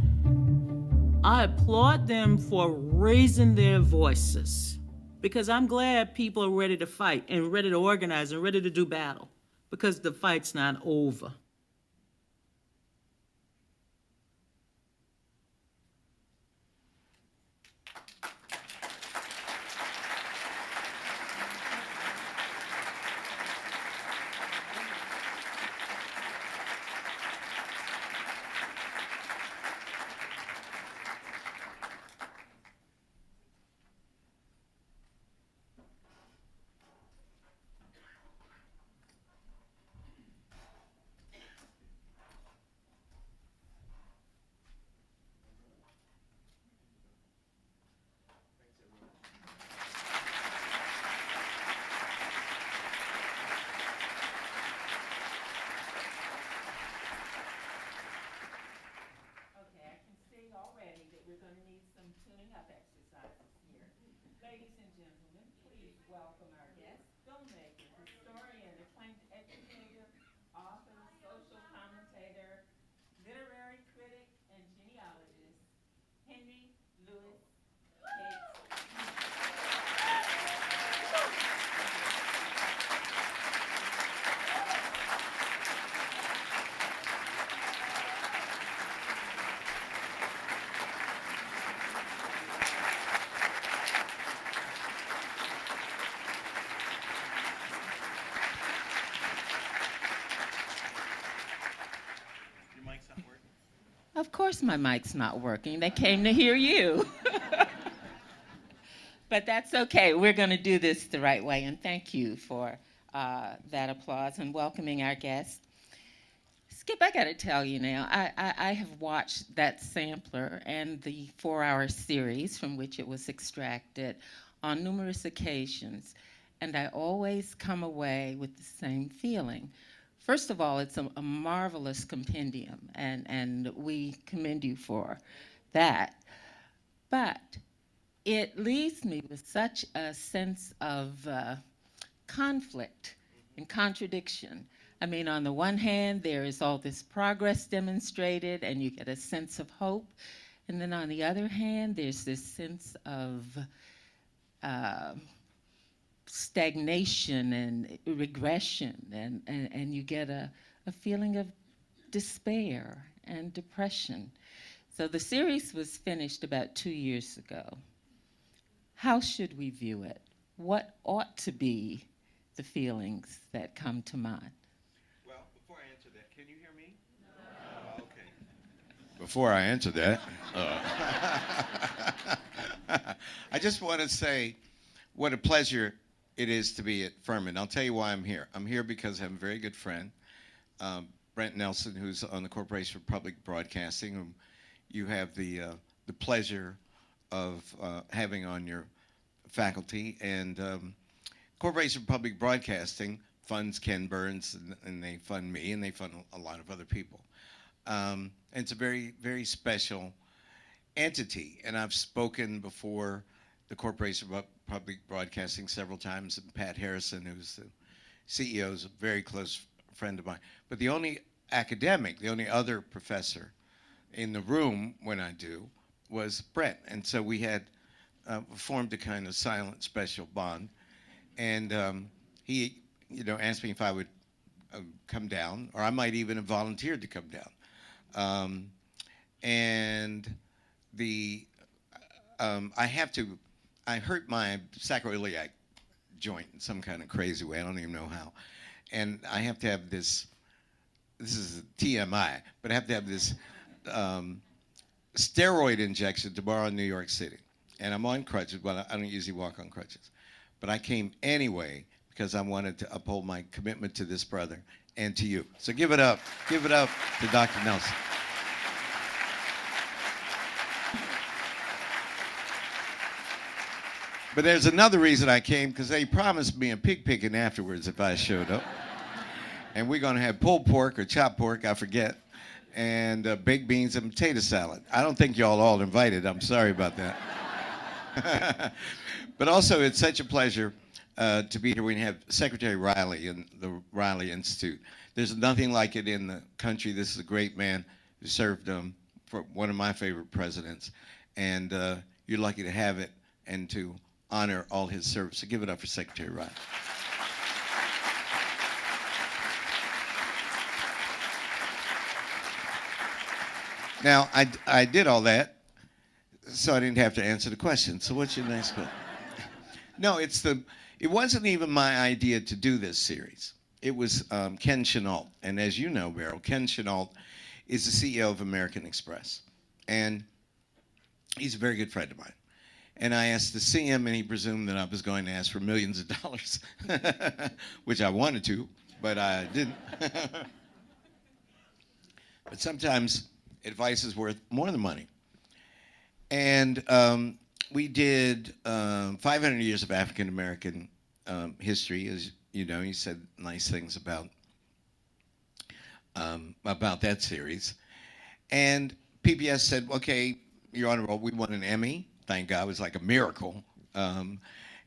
I applaud them for raising their voices, because I'm glad people are ready to fight and ready to organize and ready to do battle, because the fight's not over. Of course my mic's not working. They came to hear you. But that's okay. We're going to do this the right way. And thank you for that applause and welcoming our guests. Skip, I got to tell you now, I have watched that sampler and the 4-hour series from which it was extracted on numerous occasions. And I always come away with the same feeling. First of all, it's a marvelous compendium, and we commend you for that. But it leaves me with such a sense of conflict and contradiction. I mean, on the one hand, there is all this progress demonstrated, and you get a sense of hope. And then on the other hand, there's this sense of stagnation and regression, and you get a feeling of despair and depression. So the series was finished about 2 years ago. How should we view it? what ought to be the feelings that come to mind? Well, before I answer that, can you hear me? No. Okay. Before I answer that, I just want to say what a pleasure it is to be at Furman. I'll tell you why I'm here. I'm here because I have a very good friend, Brent Nelson, who's on the Corporation for Public Broadcasting, whom you have the pleasure of having on your faculty. And Corporation for Public Broadcasting funds Ken Burns, and they fund me, and they fund a lot of other people. And it's a very, very special entity. And I've spoken before the Corporation for Public Broadcasting several times, and Pat Harrison, who's the CEO, is a very close friend of mine. But the only academic, the only other professor in the room when I do was Brent. And so we had formed a kind of silent special bond. And he, asked me if I would come down, or I might even have volunteered to come down. I hurt my sacroiliac joint in some kind of crazy way. I don't even know how. And I have to have this is TMI, but I have to have this steroid injection tomorrow in New York City. And I'm on crutches. Well, I don't usually walk on crutches. But I came anyway because I wanted to uphold my commitment to this brother and to you. So give it up. Give it up to Dr. Nelson. But there's another reason I came, because they promised me a pig picking afterwards if I showed up. And we're going to have pulled pork or chopped pork, I forget, and baked beans and potato salad. I don't think y'all all invited. I'm sorry about that. But also, it's such a pleasure to be here. We have Secretary Riley and the Riley Institute. There's nothing like it in the country. This is a great man who served for one of my favorite presidents. And you're lucky to have it and to honor all his service. So give it up for Secretary Riley. Now, I did all that, so I didn't have to answer the question. So what's your next question? No, it wasn't even my idea to do this series. It was Ken Chenault. And as you know, Beryl, Ken Chenault is the CEO of American Express. And he's a very good friend of mine. And I asked to see him, and he presumed that I was going to ask for millions of dollars, which I wanted to, but I didn't. But sometimes advice is worth more than money. And we did 500 years of African American history. As you know, he said nice things about that series. And PBS said, okay, you're on a roll. We won an Emmy. Thank God, it was like a miracle. And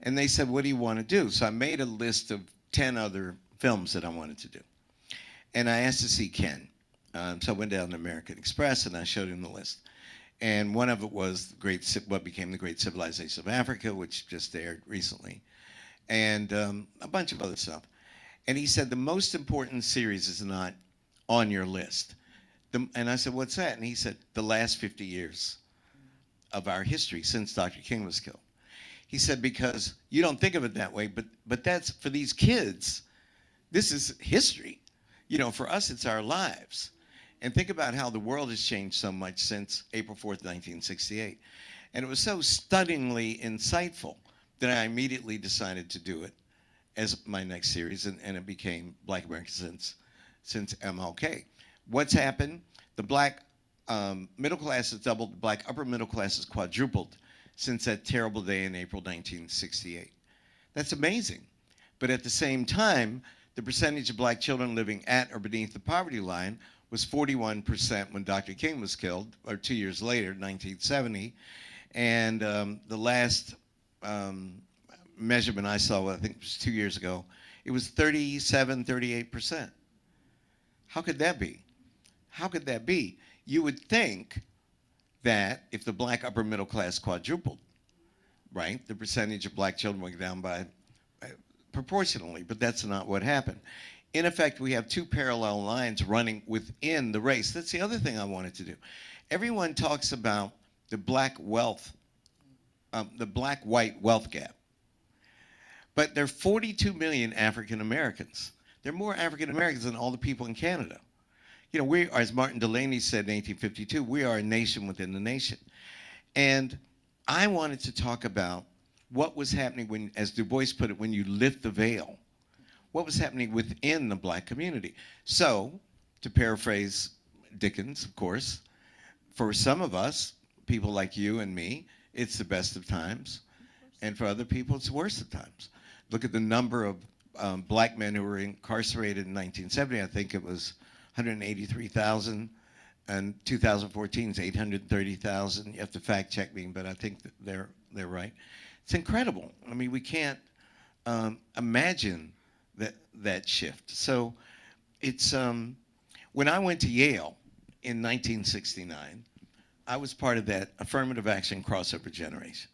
they said, what do you want to do? So I made a list of 10 other films that I wanted to do. And I asked to see Ken. So I went down to American Express and I showed him the list. And one of it was what became the Great Civilization of Africa, which just aired recently. And a bunch of other stuff. And he said, the most important series is not on your list. And I said, what's that? And he said, the last 50 years of our history since Dr. King was killed. He said, because you don't think of it that way, but that's, for these kids, this is history. For us, it's our lives. And think about how the world has changed so much since April 4th, 1968. And it was so stunningly insightful that I immediately decided to do it as my next series, and it became Black America since MLK. What's happened? The Black middle class has doubled, the Black upper middle class has quadrupled since that terrible day in April 1968. That's amazing. But at the same time, the percentage of Black children living at or beneath the poverty line was 41% when Dr. King was killed, or 2 years later, 1970. And the last measurement I saw, I think it was 2 years ago, it was 37, 38%. How could that be? How could that be? You would think that if the Black upper middle class quadrupled, right, the percentage of Black children went down by proportionally, but that's not what happened. In effect, we have two parallel lines running within the race. That's the other thing I wanted to do. Everyone talks about the Black-white wealth gap. But there are 42 million African Americans. There are more African Americans than all the people in Canada. You know, we, as Martin Delany said in 1852, we are a nation within the nation. And I wanted to talk about what was happening when, as Du Bois put it, when you lift the veil. What was happening within the black community. So, to paraphrase Dickens, of course, for some of us, people like you and me, it's the best of times. And for other people, it's the worst of times. Look at the number of black men who were incarcerated in 1970. I think it was 183,000. And 2014 is 830,000. You have to fact check me, but I think that they're right. It's incredible. I mean, we can't imagine that shift. So it's when I went to Yale in 1969, I was part of that affirmative action crossover generation.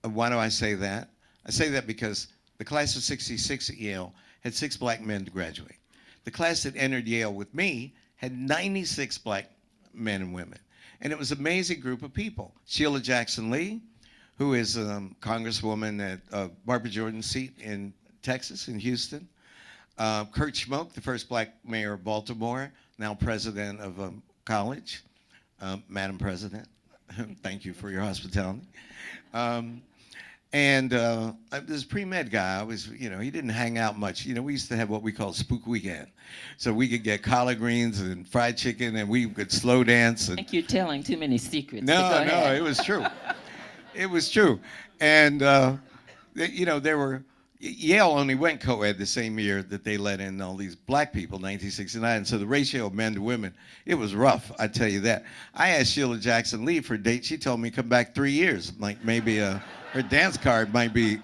Why do I say that? I say that because the class of 66 at Yale had 6 black men to graduate. The class that entered Yale with me had 96 black men and women. And it was an amazing group of people. Sheila Jackson Lee, who is Congresswoman at Barbara Jordan's seat in Texas, in Houston. Kurt Schmoke, the first black mayor of Baltimore, now president of a college. Madam President, thank you for your hospitality. And this pre-med guy, he didn't hang out much. You know, we used to have what we call Spook Weekend. So we could get collard greens and fried chicken, and we could slow dance. I think you're telling too many secrets. No, it was true. It was true. And, Yale only went co-ed the same year that they let in all these black people, 1969. So the ratio of men to women, it was rough, I tell you that. I asked Sheila Jackson Lee for a date. She told me come back 3 years. Like maybe her dance card might be,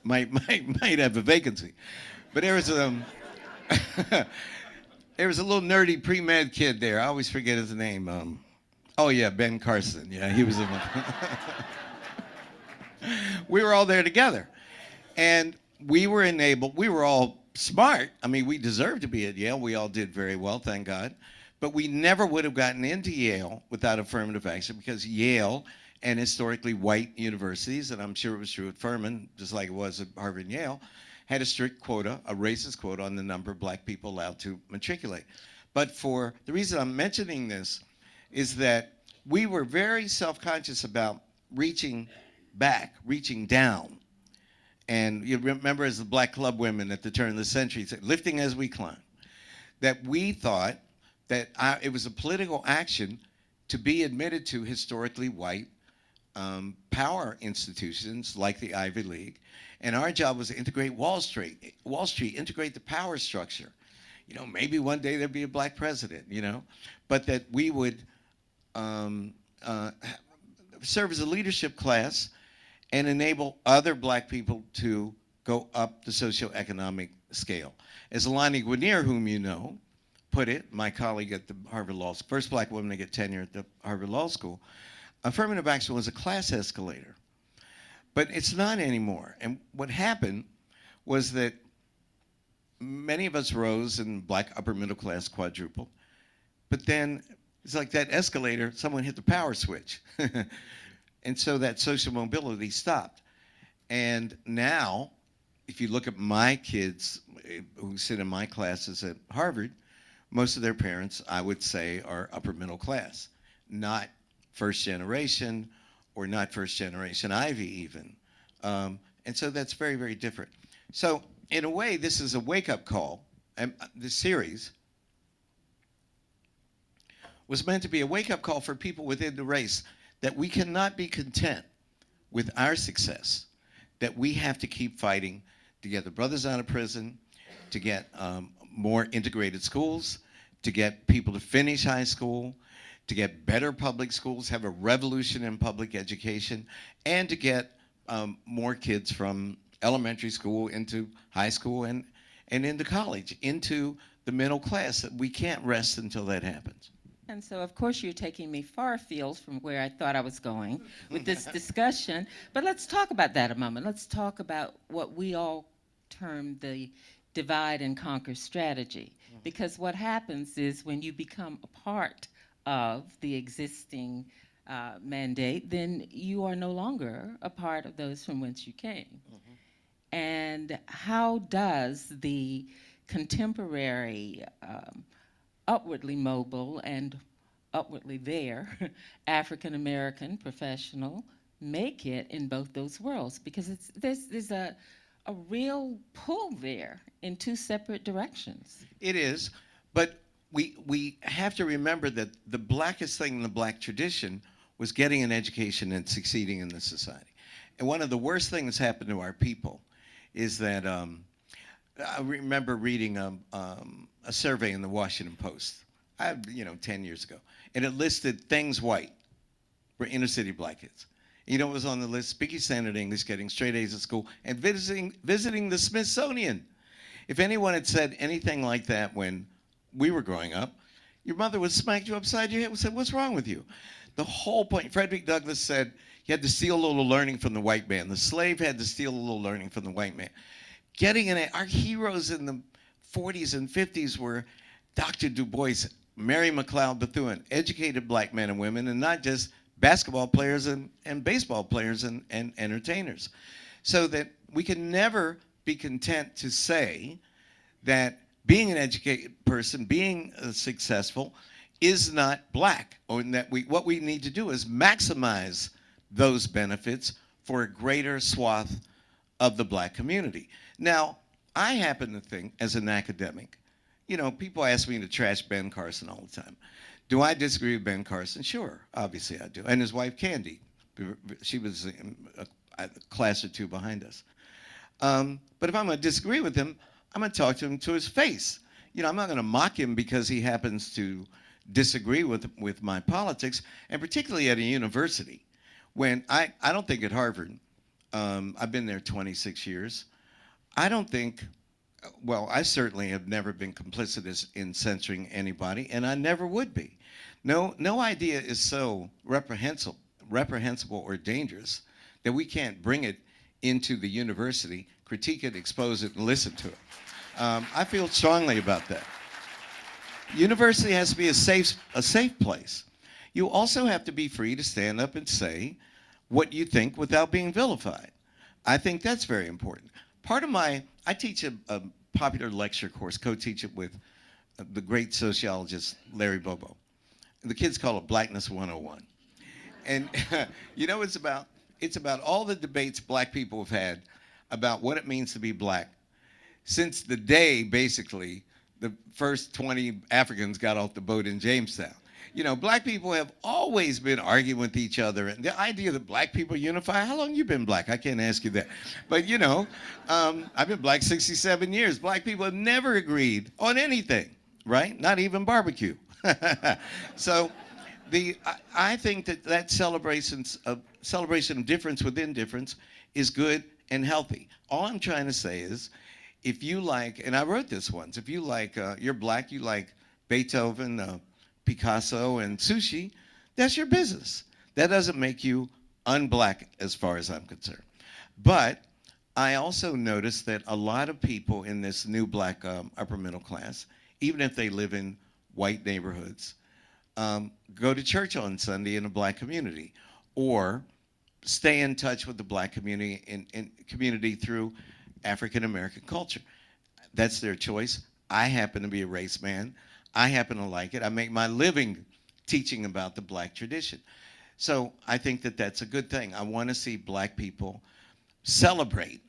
might have a vacancy. But there was a little nerdy pre-med kid there. I always forget his name. Oh yeah, Ben Carson. Yeah, he was we were all there together. And we were enabled, we were all smart. I mean, we deserved to be at Yale. We all did very well, thank God. But we never would have gotten into Yale without affirmative action, because Yale and historically white universities, and I'm sure it was true at Furman, just like it was at Harvard and Yale, had a strict quota, a racist quota on the number of black people allowed to matriculate. But for the reason I'm mentioning this is that we were very self-conscious about reaching back, reaching down. And you remember, as the black club women at the turn of the century said, lifting as we climb, that we thought that it was a political action to be admitted to historically white power institutions like the Ivy League. And our job was to integrate Wall Street, integrate the power structure. You know, maybe one day there'd be a black president, you know, but that we would serve as a leadership class and enable other black people to go up the socioeconomic scale. As Alani Guinier, whom you know, put it, my colleague at the Harvard Law School, first black woman to get tenure at the Harvard Law School, affirmative action was a class escalator. But it's not anymore. And what happened was that many of us rose in black upper middle class quadruple, but then it's like that escalator, someone hit the power switch. And so that social mobility stopped. And now, if you look at my kids who sit in my classes at Harvard, most of their parents, I would say, are upper middle class, not first generation or not first generation Ivy even. And so that's very, very different. So in a way, this is a wake-up call. And this series was meant to be a wake-up call for people within the race, that we cannot be content with our success, that we have to keep fighting to get the brothers out of prison, to get more integrated schools, to get people to finish high school, to get better public schools, have a revolution in public education, and to get more kids from elementary school into high school and into college, into the middle class. We can't rest until that happens. And so, of course, you're taking me far afield from where I thought I was going with this discussion. But let's talk about that a moment. Let's talk about what we all term the divide and conquer strategy. Because what happens is when you become a part of the existing mandate, then you are no longer a part of those from whence you came. And how does the contemporary, upwardly mobile and upwardly there African American professional make it in both those worlds? Because there's a real pull there in two separate directions. It is, but we have to remember that the blackest thing in the black tradition was getting an education and succeeding in the society. And one of the worst things happened to our people is that I remember reading a survey in the Washington Post, 10 years ago, and it listed things white for inner city black kids. You know what was on the list? Speaking standard English, getting straight A's at school, and visiting the Smithsonian. If anyone had said anything like that when we were growing up, your mother would smack you upside your head and said, "What's wrong with you?" The whole point, Frederick Douglass said, you had to steal a little learning from the white man. The slave had to steal a little learning from the white man. Our heroes in the 40s and 50s were Dr. Du Bois, Mary McLeod Bethune, educated black men and women, and not just basketball players and baseball players and entertainers. So that we can never be content to say that being an educated person, being successful, is not black, or that what we need to do is maximize those benefits for a greater swath of the black community. Now, I happen to think, as an academic, people ask me to trash Ben Carson all the time. Do I disagree with Ben Carson? Sure, obviously I do. And his wife, Candy. She was a class or two behind us. But if I'm going to disagree with him, I'm going to talk to him to his face. I'm not going to mock him because he happens to disagree with my politics, and particularly at a university. When I don't think at Harvard, I've been there 26 years, I don't think, well, I certainly have never been complicit in censoring anybody, and I never would be. No idea is so reprehensible or dangerous that we can't bring it into the university, critique it, expose it, and listen to it. I feel strongly about that. University has to be a safe place. You also have to be free to stand up and say what you think without being vilified. I think that's very important. I teach a popular lecture course, co-teach it with the great sociologist Larry Bobo. The kids call it Blackness 101. And it's about all the debates black people have had about what it means to be black since the day, basically, the first 20 Africans got off the boat in Jamestown. Black people have always been arguing with each other. And the idea that black people unify, how long have you been black? I can't ask you that. But, I've been black 67 years. Black people have never agreed on anything, right? Not even barbecue. So I think that celebration of difference within difference is good and healthy. All I'm trying to say is, if you like, and I wrote this once, if you like, you're black, you like Beethoven, Picasso, and sushi, that's your business. That doesn't make you unblack as far as I'm concerned. But I also noticed that a lot of people in this new black upper middle class, even if they live in white neighborhoods, go to church on Sunday in a black community, or stay in touch with the black community through African American culture. That's their choice. I happen to be a race man. I happen to like it. I make my living teaching about the black tradition. So I think that that's a good thing. I want to see black people celebrate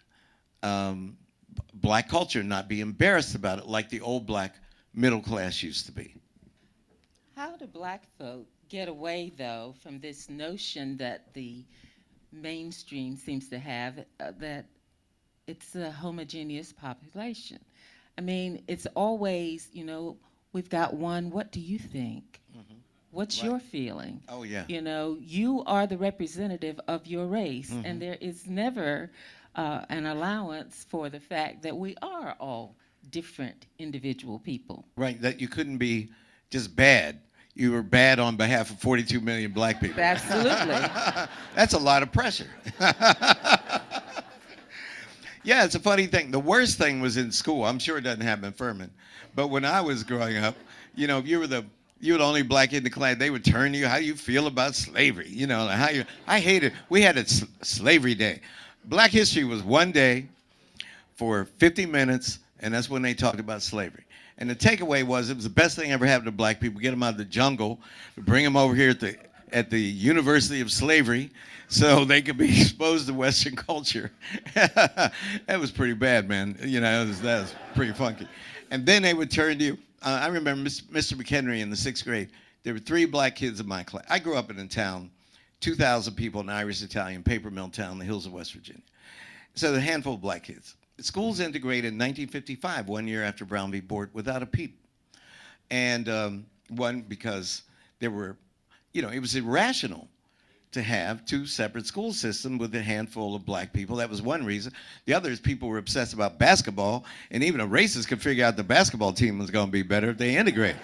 black culture, not be embarrassed about it like the old black middle class used to be. How do black folk get away, though, from this notion that the mainstream seems to have, that it's a homogeneous population? I mean, it's always, we've got one, what do you think? Mm-hmm. What's your feeling? Oh, yeah. You are the representative of your race, mm-hmm. and there is never an allowance for the fact that we are all different individual people. Right, that you couldn't be just bad. You were bad on behalf of 42 million black people. Absolutely. That's a lot of pressure. Yeah, it's a funny thing. The worst thing was in school. I'm sure it doesn't happen in Furman. But when I was growing up, if you were the only black kid in the class, they would turn to you, how do you feel about slavery? I hated, we had a slavery day. Black history was one day, for 50 minutes, and that's when they talked about slavery. And the takeaway was it was the best thing ever happened to black people. Get them out of the jungle, bring them over here at the University of Slavery so they could be exposed to Western culture. That was pretty bad, man. You know, that was pretty funky. And then they would turn to you. I remember Mr. McHenry in the 6th grade. There were 3 black kids in my class. I grew up in a town, 2,000 people, an Irish-Italian paper mill town in the hills of West Virginia. So a handful of black kids. The schools integrated in 1955, 1 year after Brown v. Board, without a peep. And one, because there were, you know, it was irrational to have 2 separate school systems with a handful of black people. That was one reason. The other is people were obsessed about basketball, and even a racist could figure out the basketball team was going to be better if they integrated.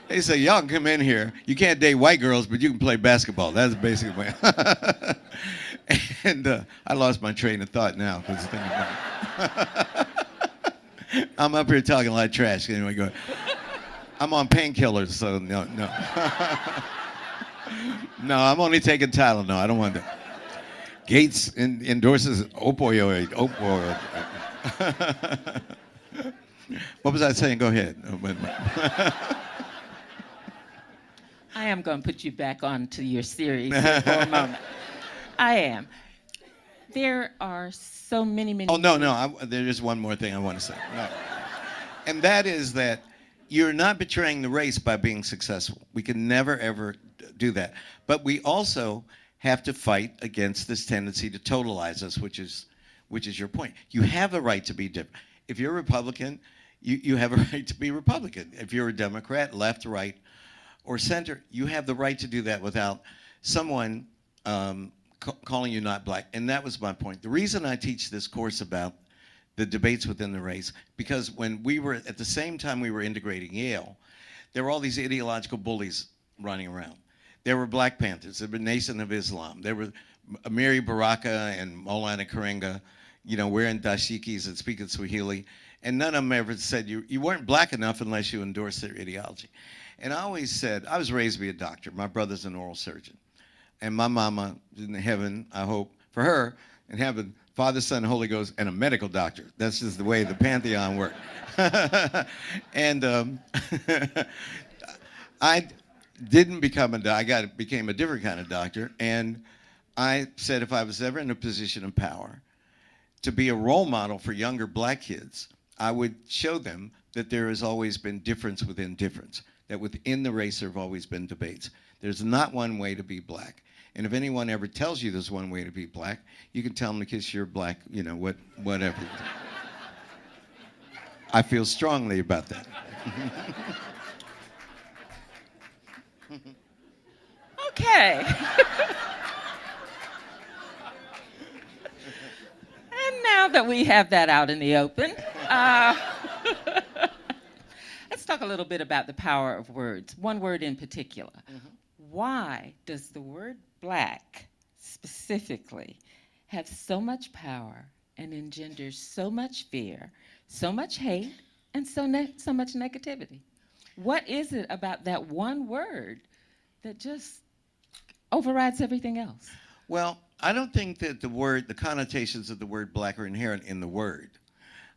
They say, y'all can come in here. You can't date white girls, but you can play basketball. That's basically what. And I lost my train of thought now. I'm up here talking a lot of trash. Anyway, go ahead. I'm on painkillers, so no. No, I'm only taking Tylenol. I don't want that. Gates endorses opioid. What was I saying? Go ahead. I am going to put you back onto your series here for a moment. I am. There are so many. Oh, no. There is one more thing I want to say. No. And that is that you're not betraying the race by being successful. We can never, ever do that. But we also have to fight against this tendency to totalize us, which is your point. You have a right to be different. If you're a Republican, you have a right to be Republican. If you're a Democrat, left, right, or center, you have the right to do that without someone calling you not black. And that was my point. The reason I teach this course about the debates within the race, because when we were, at the same time we were integrating Yale, there were all these ideological bullies running around. There were Black Panthers, there were Nation of Islam, there were Amiri Baraka and Maulana Karenga, you know, wearing dashikis and speaking Swahili, and none of them ever said you weren't black enough unless you endorsed their ideology. And I always said, I was raised to be a doctor. My brother's an oral surgeon. And my mama in heaven, I hope, for her, in heaven, Father, Son, Holy Ghost, and a medical doctor. That's just the way the pantheon worked. And I didn't become a doctor. I became a different kind of doctor. And I said if I was ever in a position of power to be a role model for younger black kids, I would show them that there has always been difference within difference, that within the race there have always been debates. There's not one way to be black. And if anyone ever tells you there's one way to be black, you can tell them because you're black, you know, whatever. I feel strongly about that. Okay. And now that we have that out in the open, let's talk a little bit about the power of words. One word in particular. Mm-hmm. Why does the word black specifically have so much power and engenders so much fear, so much hate, and so much negativity? What is it about that one word that just overrides everything else? Well, I don't think that the connotations of the word black are inherent in the word.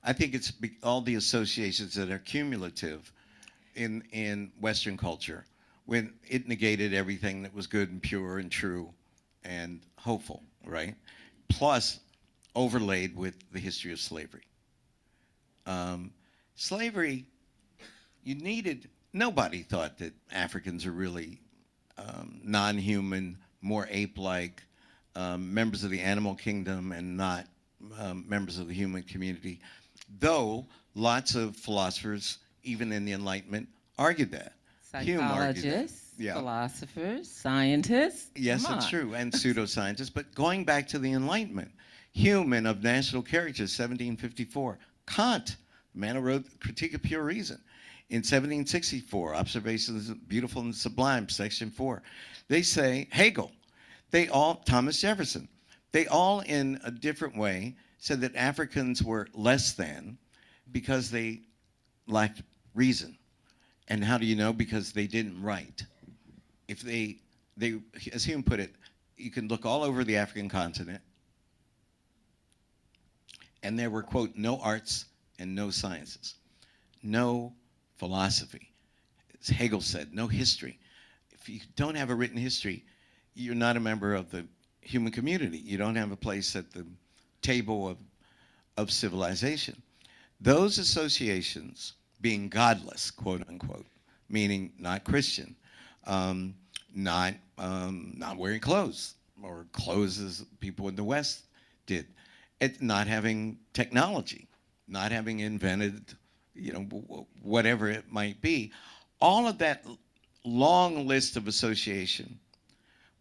I think it's all the associations that are cumulative in Western culture, when it negated everything that was good and pure and true and hopeful, right? Plus overlaid with the history of slavery. Slavery, nobody thought that Africans are really non-human, more ape-like, members of the animal kingdom and not members of the human community, though lots of philosophers, even in the Enlightenment, argued that. Psychologists, philosophers, scientists. Yes, it's true, and pseudoscientists. But going back to the Enlightenment, Hume of National Character, 1754. Kant, the man who wrote Critique of Pure Reason. In 1764, Observations Beautiful and Sublime, section 4. They say, Hegel, Thomas Jefferson, they all in a different way said that Africans were less than because they lacked reason. And how do you know? Because they didn't write. If they, as Hume put it, you can look all over the African continent, and there were, quote, no arts and no sciences, no philosophy. As Hegel said, no history. If you don't have a written history, you're not a member of the human community. You don't have a place at the table of civilization. Those associations, being godless, quote unquote, meaning not Christian, not wearing clothes, or clothes as people in the West did, not having technology, not having invented, whatever it might be. All of that long list of association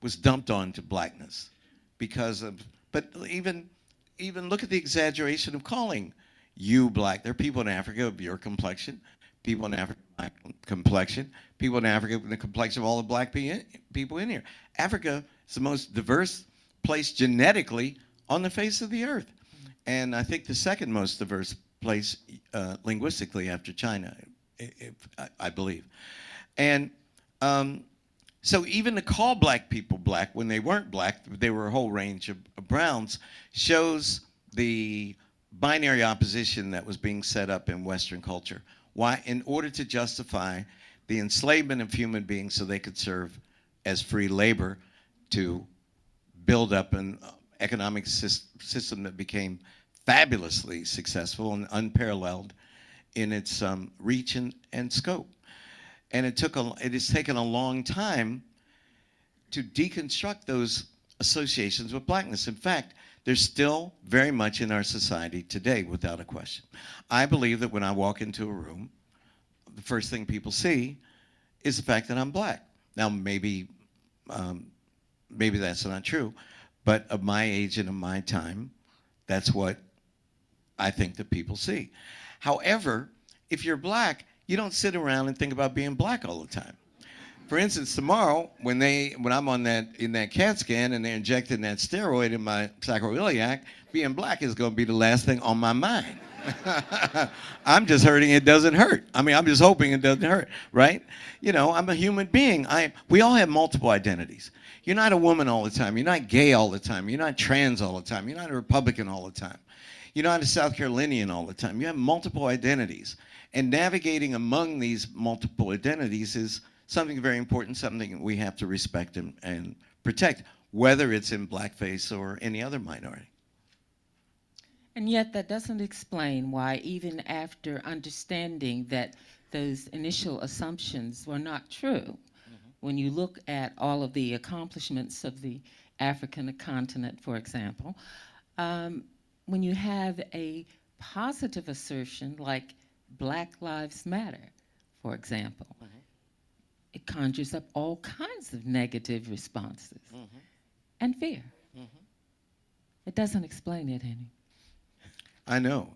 was dumped onto blackness because of, but even look at the exaggeration of calling you black. There are people in Africa of your complexion, people in Africa black complexion, people in Africa with the complexion of all the black people in here. Africa is the most diverse place genetically on the face of the earth. And I think the second most diverse place linguistically after China, I believe. And so even to call black people black when they weren't black, they were a whole range of browns, shows the binary opposition that was being set up in Western culture. Why? In order to justify the enslavement of human beings so they could serve as free labor to build up an economic system that became fabulously successful and unparalleled in its reach and scope. And it has taken a long time to deconstruct those associations with blackness. In fact, they're still very much in our society today, without a question. I believe that when I walk into a room, the first thing people see is the fact that I'm black. Now, maybe that's not true, but of my age and of my time, that's what I think that people see. However, if you're black, you don't sit around and think about being black all the time. For instance, tomorrow, when I'm in that CAT scan and they're injecting that steroid in my sacroiliac, being black is going to be the last thing on my mind. I'm just hurting it doesn't hurt. I mean, I'm just hoping it doesn't hurt, right? I'm a human being. We all have multiple identities. You're not a woman all the time. You're not gay all the time. You're not trans all the time. You're not a Republican all the time. You're not a South Carolinian all the time. You have multiple identities. And navigating among these multiple identities is something very important, something we have to respect and protect, whether it's in blackface or any other minority. And yet that doesn't explain why, even after understanding that those initial assumptions were not true, when you look at all of the accomplishments of the African continent, for example, when you have a positive assertion like Black Lives Matter, for example, it conjures up all kinds of negative responses and fear. It doesn't explain it any. I know.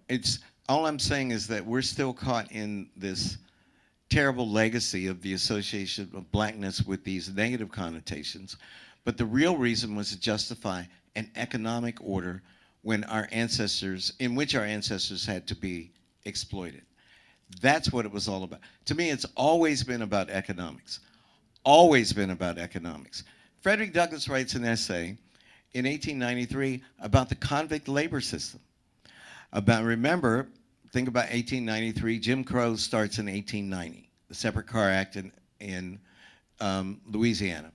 All I'm saying is that we're still caught in this terrible legacy of the association of blackness with these negative connotations. But the real reason was to justify an economic order in which our ancestors had to be exploited. That's what it was all about. To me, it's always been about economics. Always been about economics. Frederick Douglass writes an essay in 1893 about the convict labor system. Think about 1893. Jim Crow starts in 1890, the Separate Car Act in Louisiana.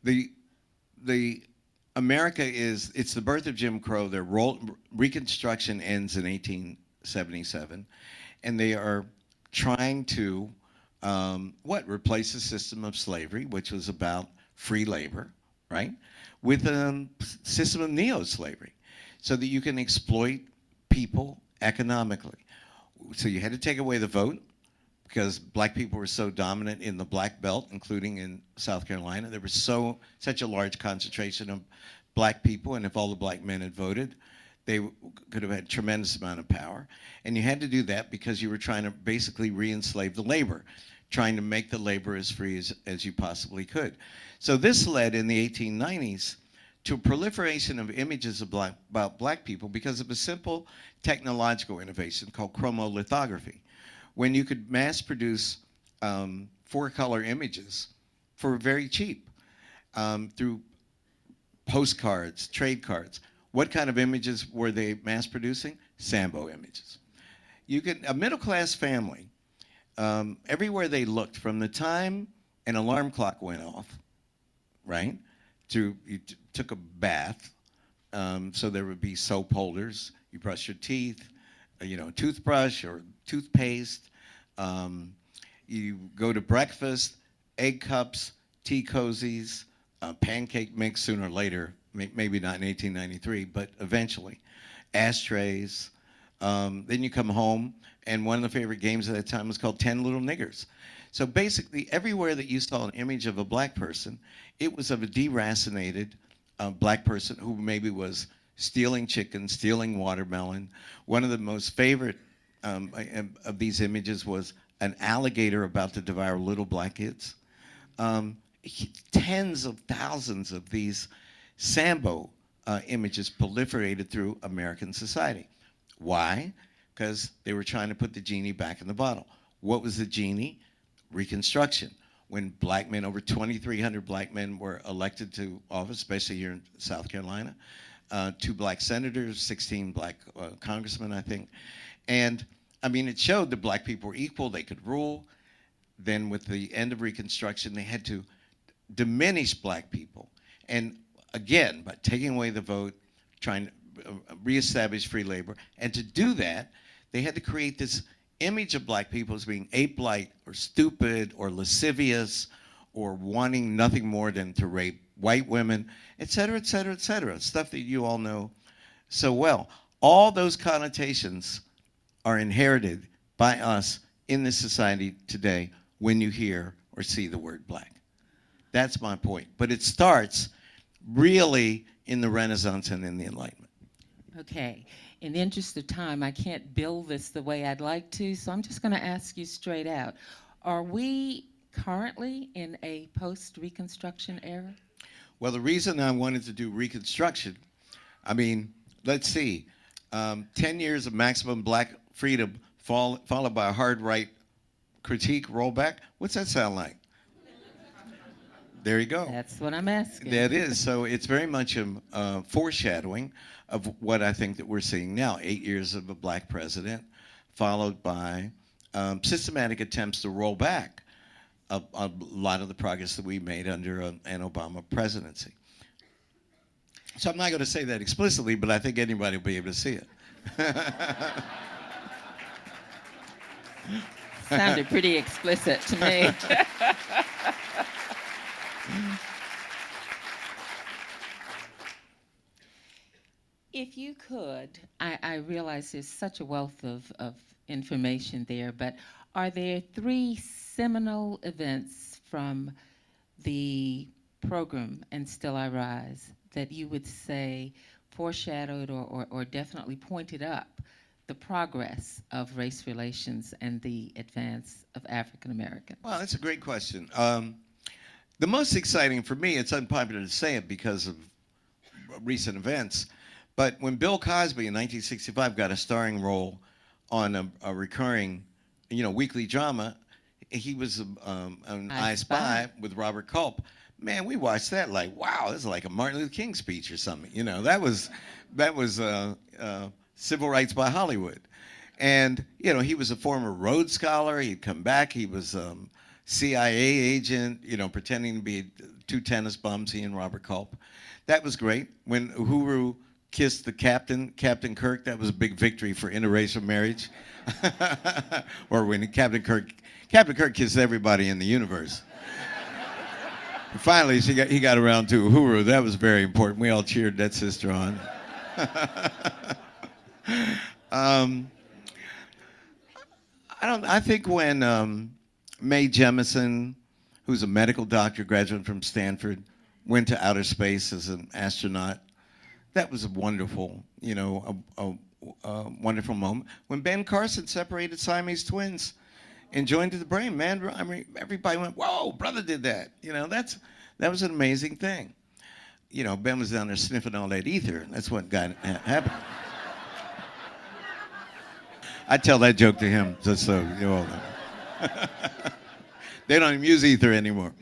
It's the birth of Jim Crow. Their Reconstruction ends in 1877, and they are trying to replace the system of slavery, which was about free labor, right, with a system of neo-slavery, so that you can exploit people economically. So you had to take away the vote because black people were so dominant in the Black Belt, including in South Carolina. There was such a large concentration of black people, and if all the black men had voted, they could have had a tremendous amount of power. And you had to do that because you were trying to basically re-enslave the labor, trying to make the labor as free as you possibly could. So this led in the 1890s to a proliferation of images about black people because of a simple technological innovation called chromolithography, when you could mass produce 4-color images for very cheap. through postcards, trade cards. What kind of images were they mass producing? Sambo images. A middle-class family, everywhere they looked, from the time an alarm clock went off, right, you took a bath, so there would be soap holders, you brush your teeth, toothbrush or toothpaste, you go to breakfast, egg cups, tea cozies, pancake mix sooner or later, maybe not in 1893, but eventually, ashtrays. Then you come home, and one of the favorite games at that time was called 10 Little Niggers. So basically, everywhere that you saw an image of a black person, it was of a deracinated black person who maybe was stealing chicken, stealing watermelon. One of the most favorite of these images was an alligator about to devour little black kids. Tens of thousands of these Sambo images proliferated through American society. Why? Because they were trying to put the genie back in the bottle. What was the genie? Reconstruction. When black men, over 2,300 black men were elected to office, especially here in South Carolina, 2 black senators, 16 black congressmen, I think. And I mean, it showed that black people were equal, they could rule. Then with the end of Reconstruction, they had to diminish black people. And again, by taking away the vote, trying to reestablish free labor. And to do that, they had to create this image of black people as being ape-like or stupid or lascivious or wanting nothing more than to rape white women, et cetera, et cetera, et cetera. Stuff that you all know so well. All those connotations are inherited by us in this society today when you hear or see the word black. That's my point. But it starts really in the Renaissance and in the Enlightenment. Okay. In the interest of time, I can't build this the way I'd like to, so I'm just going to ask you straight out. Are we currently in a post-Reconstruction era? Well, the reason I wanted to do Reconstruction, I mean, let's see, 10 years of maximum black freedom followed by a hard right critique rollback. What's that sound like? There you go. That's what I'm asking. That is. So it's very much a foreshadowing of what I think that we're seeing now. 8 years of a black president, followed by systematic attempts to roll back a lot of the progress that we made under an Obama presidency. So I'm not going to say that explicitly, but I think anybody will be able to see it. Sounded pretty explicit to me. If you could, I realize there's such a wealth of information there, but are there 3 seminal events from the program And Still I Rise that you would say foreshadowed or definitely pointed up the progress of race relations and the advance of African Americans? Well, that's a great question. The most exciting for me, it's unpopular to say it because of recent events, but when Bill Cosby in 1965 got a starring role on a recurring, weekly drama, he was an I Spy with Robert Culp. Man, we watched that like, wow, this is like a Martin Luther King speech or something. That was civil rights by Hollywood. And, he was a former Rhodes Scholar. He'd come back. He was CIA agent, pretending to be 2 tennis bums, he and Robert Culp. That was great. When Uhuru kissed the Captain Kirk, that was a big victory for interracial marriage. Or when Captain Kirk kissed everybody in the universe. Finally, he got around to Uhuru. That was very important. We all cheered that sister on. I think when Mae Jemison, who's a medical doctor, graduate from Stanford, went to outer space as an astronaut, that was a wonderful, a wonderful moment. When Ben Carson separated Siamese twins and joined to the brain, man, I mean, everybody went, whoa, brother did that. That was an amazing thing. Ben was down there sniffing all that ether, and that's what got happened. I tell that joke to him, just so you all know. They don't even use ether anymore.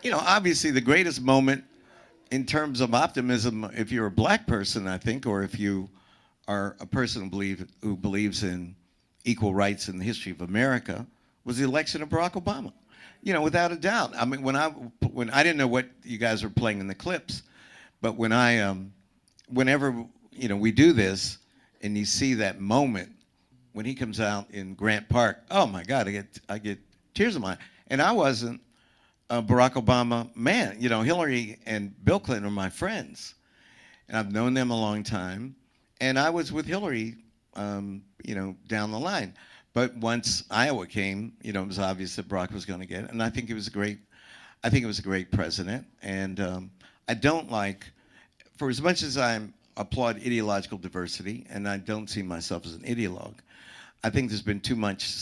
you know, obviously the greatest moment in terms of optimism, if you're a black person, I think, or if you are a person who believes in equal rights in the history of America, was the election of Barack Obama. You know, without a doubt. I mean, when I didn't know what you guys were playing in the clips, but when whenever, you know, we do this and you see that moment when he comes out in Grant Park, oh my God, I get tears in my eyes. And I wasn't a Barack Obama man. You know, Hillary and Bill Clinton are my friends, and I've known them a long time. And I was with Hillary, you know, down the line. But once Iowa came, you know, it was obvious that Barack was going to get it, and I think it was a great president. And I don't like, for as much as I applaud ideological diversity, and I don't see myself as an ideologue, I think there's been too much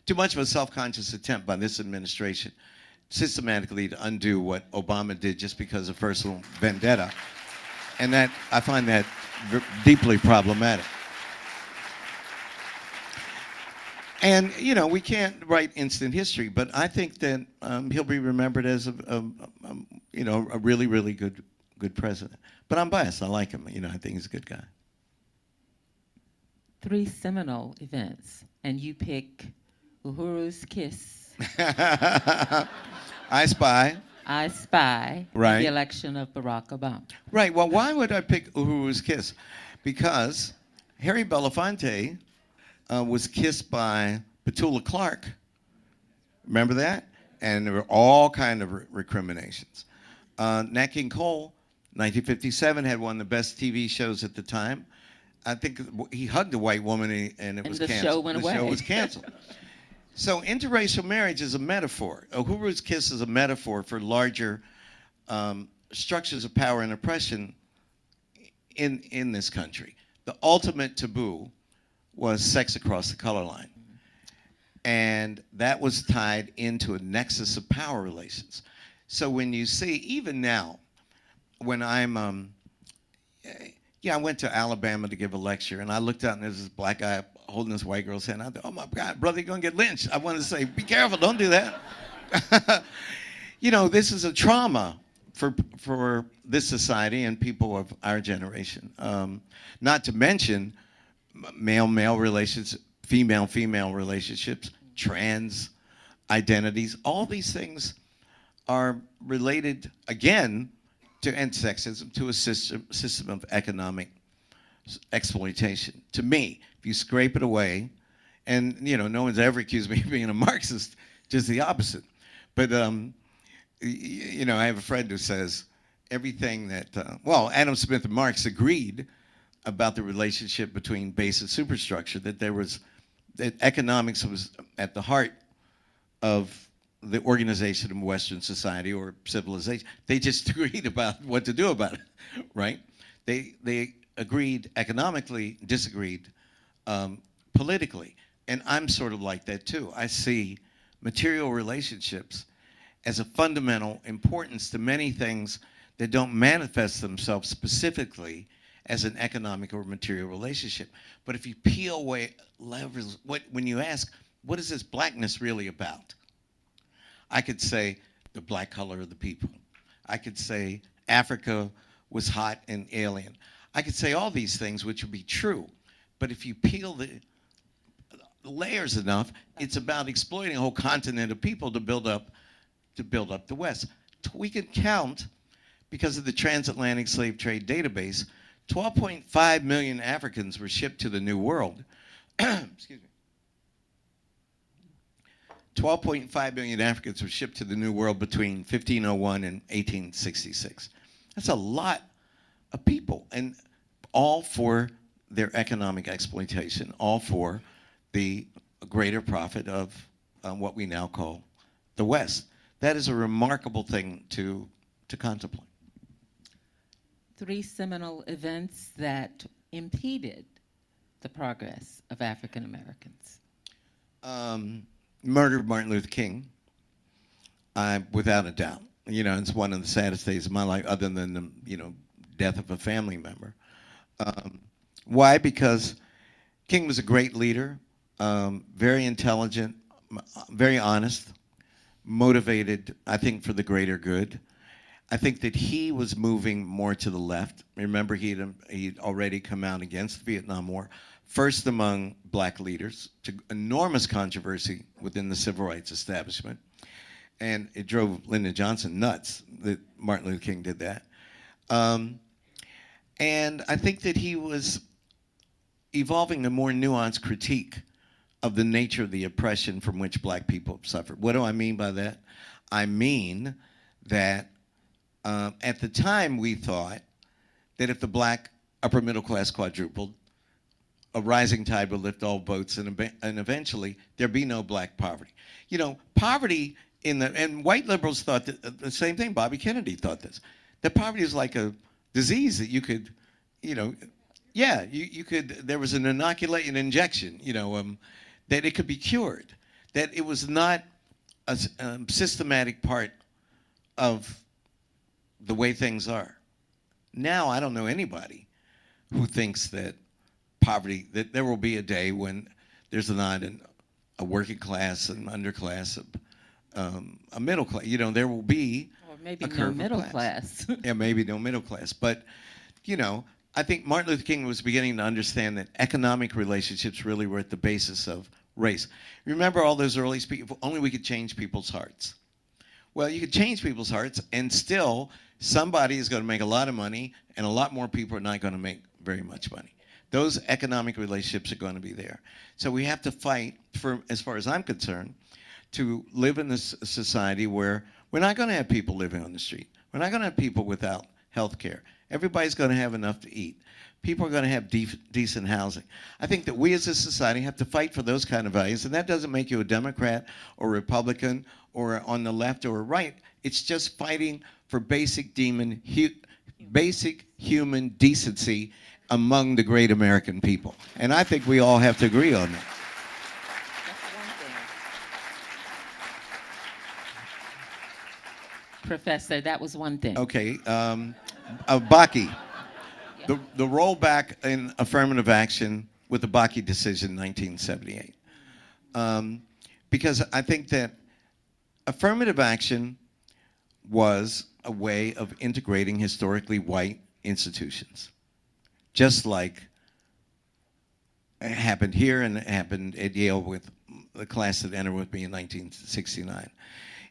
too much of a self-conscious attempt by this administration systematically to undo what Obama did just because of personal vendetta. And that, I find that deeply problematic. And, you know, we can't write instant history, but I think that he'll be remembered as you know, a really, really good president. But I'm biased. I like him. You know, I think he's a good guy. 3 seminal events, and you pick Uhuru's Kiss. I Spy. I Spy. Right. The election of Barack Obama. Right. Well, why would I pick Uhuru's Kiss? Because Harry Belafonte was kissed by Petula Clark. Remember that? And there were all kind of recriminations. Nat King Cole, 1957, had one of the best TV shows at the time. I think he hugged a white woman and it was canceled. The show went away. The show was canceled. So interracial marriage is a metaphor. Uhuru's Kiss is a metaphor for larger structures of power and oppression in this country. The ultimate taboo was sex across the color line. And that was tied into a nexus of power relations. So when you see, even now, when I'm, I went to Alabama to give a lecture, and I looked out and there's this black guy holding this white girl's hand. I thought, oh my God, brother, you're gonna get lynched. I wanted to say, be careful, don't do that. You know, this is a trauma for this society and people of our generation. Not to mention male-male relations, female-female relationships, trans identities. All these things are related, again, to end sexism, to a system of economic exploitation. To me, if you scrape it away, and you know, no one's ever accused me of being a Marxist, just the opposite. But you know, I have a friend who says everything that, well, Adam Smith and Marx agreed about the relationship between base and superstructure, that economics was at the heart of the organization of Western society or civilization. They just agreed about what to do about it, right? They agreed economically, disagreed politically. And I'm sort of like that too. I see material relationships as a fundamental importance to many things that don't manifest themselves specifically as an economic or material relationship. But if you peel away levels, when you ask, what is this blackness really about? I could say the black color of the people. I could say Africa was hot and alien. I could say all these things, which would be true. But if you peel the layers enough, it's about exploiting a whole continent of people to build up the West. We could count, because of the transatlantic slave trade database, 12.5 million Africans were shipped to the New World. Excuse me. 12.5 million Africans were shipped to the New World between 1501 and 1866. That's a lot of people, and all for their economic exploitation, all for the greater profit of what we now call the West. That is a remarkable thing to contemplate. 3 seminal events that impeded the progress of African Americans. Murder of Martin Luther King, without a doubt. You know, it's one of the saddest days of my life, other than the, you know, death of a family member. Why? Because King was a great leader, very intelligent, very honest, motivated, I think, for the greater good. I think that he was moving more to the left. Remember, he'd already come out against the Vietnam War, first among black leaders, to enormous controversy within the civil rights establishment. And it drove Lyndon Johnson nuts that Martin Luther King did that. And I think that he was evolving a more nuanced critique of the nature of the oppression from which black people have suffered. What do I mean by that? I mean that at the time we thought that if the black upper middle class quadrupled, a rising tide would lift all boats, and eventually there'd be no black poverty. You know, poverty and white liberals thought that, the same thing. Bobby Kennedy thought this, that poverty is like a disease that you could, you know, yeah, you could, there was an injection, you know, that it could be cured, that it was not a systematic part of the way things are. Now, I don't know anybody who thinks that poverty, that there will be a day when there's not a working class, an underclass, a middle class. You know, there will be or maybe a no middle class. Yeah, maybe no middle class. But, you know, I think Martin Luther King was beginning to understand that economic relationships really were at the basis of race. Remember all those early speakers, if only we could change people's hearts. Well, you could change people's hearts, and still somebody is going to make a lot of money, and a lot more people are not going to make very much money. Those economic relationships are going to be there. So we have to fight, for, as far as I'm concerned, to live in this society where we're not going to have people living on the street. We're not going to have people without health care. Everybody's going to have enough to eat. People are going to have decent housing. I think that we as a society have to fight for those kind of values, and that doesn't make you a Democrat or Republican or on the left or right. It's just fighting for basic human decency among the great American people. And I think we all have to agree on that. Professor, that was one thing. Okay, Bakke. The rollback in affirmative action with the Bakke decision in 1978. Because I think that affirmative action was a way of integrating historically white institutions. Just like it happened here and it happened at Yale with the class that entered with me in 1969.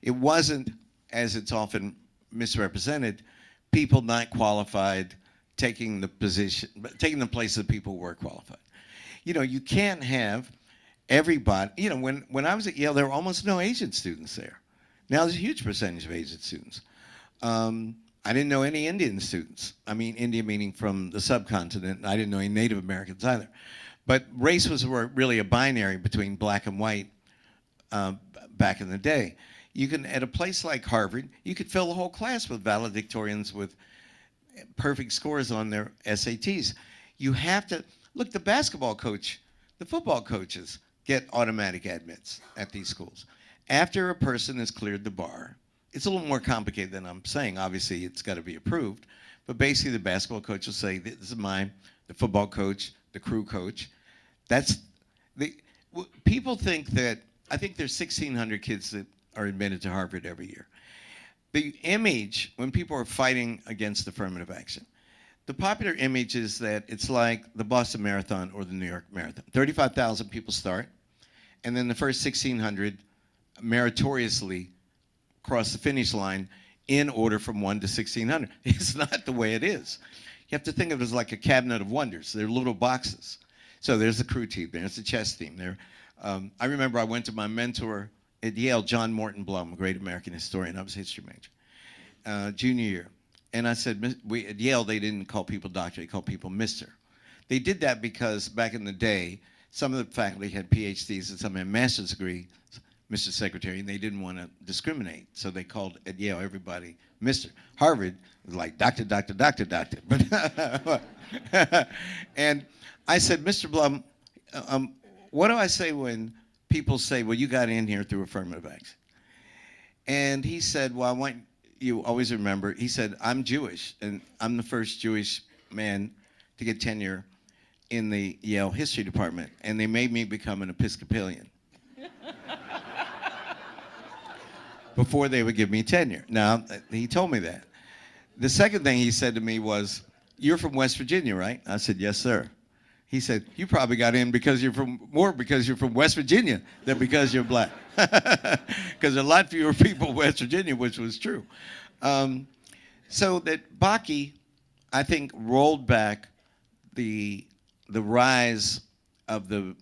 It wasn't, as it's often misrepresented, people not qualified taking the position, taking the place of people who were qualified. You know, you can't have everybody, you know, when I was at Yale, there were almost no Asian students there. Now there's a huge percentage of Asian students. I didn't know any Indian students. I mean, India meaning from the subcontinent. I didn't know any Native Americans either. But race was really a binary between black and white back in the day. You can, at a place like Harvard, you could fill the whole class with valedictorians with perfect scores on their SATs. You have to, look, the basketball coach, the football coaches get automatic admits at these schools. After a person has cleared the bar, it's a little more complicated than I'm saying. Obviously, it's got to be approved. But basically, the basketball coach will say, this is mine, the football coach, the crew coach. That's the, people think that, I think there's 1,600 kids that are admitted to Harvard every year. The image, when people are fighting against affirmative action, the popular image is that it's like the Boston Marathon or the New York Marathon. 35,000 people start, and then the first 1,600 meritoriously cross the finish line in order from 1 to 1,600. It's not the way it is. You have to think of it as like a cabinet of wonders. They're little boxes. So there's the crew team, there's the chess team. There, I remember I went to my mentor at Yale, John Morton Blum, a great American historian. I was a history major, junior year. And I said, at Yale, they didn't call people doctor, they called people mister. They did that because back in the day, some of the faculty had PhDs and some had master's degree, Mr. Secretary, and they didn't want to discriminate. So they called at Yale everybody Mr. Harvard was like doctor, doctor, doctor, doctor. And I said, Mr. Blum, what do I say when people say, well, you got in here through affirmative action? And he said, well, I want you always remember, he said, I'm Jewish, and I'm the first Jewish man to get tenure in the Yale history department, and they made me become an Episcopalian. before they would give me tenure. Now, he told me that. The second thing he said to me was, "You're from West Virginia, right?" I said, "Yes, sir." He said, "You probably got in because you're from West Virginia than because you're black." Because there are a lot fewer people in West Virginia, which was true. So that Bakke, I think, rolled back the rise of the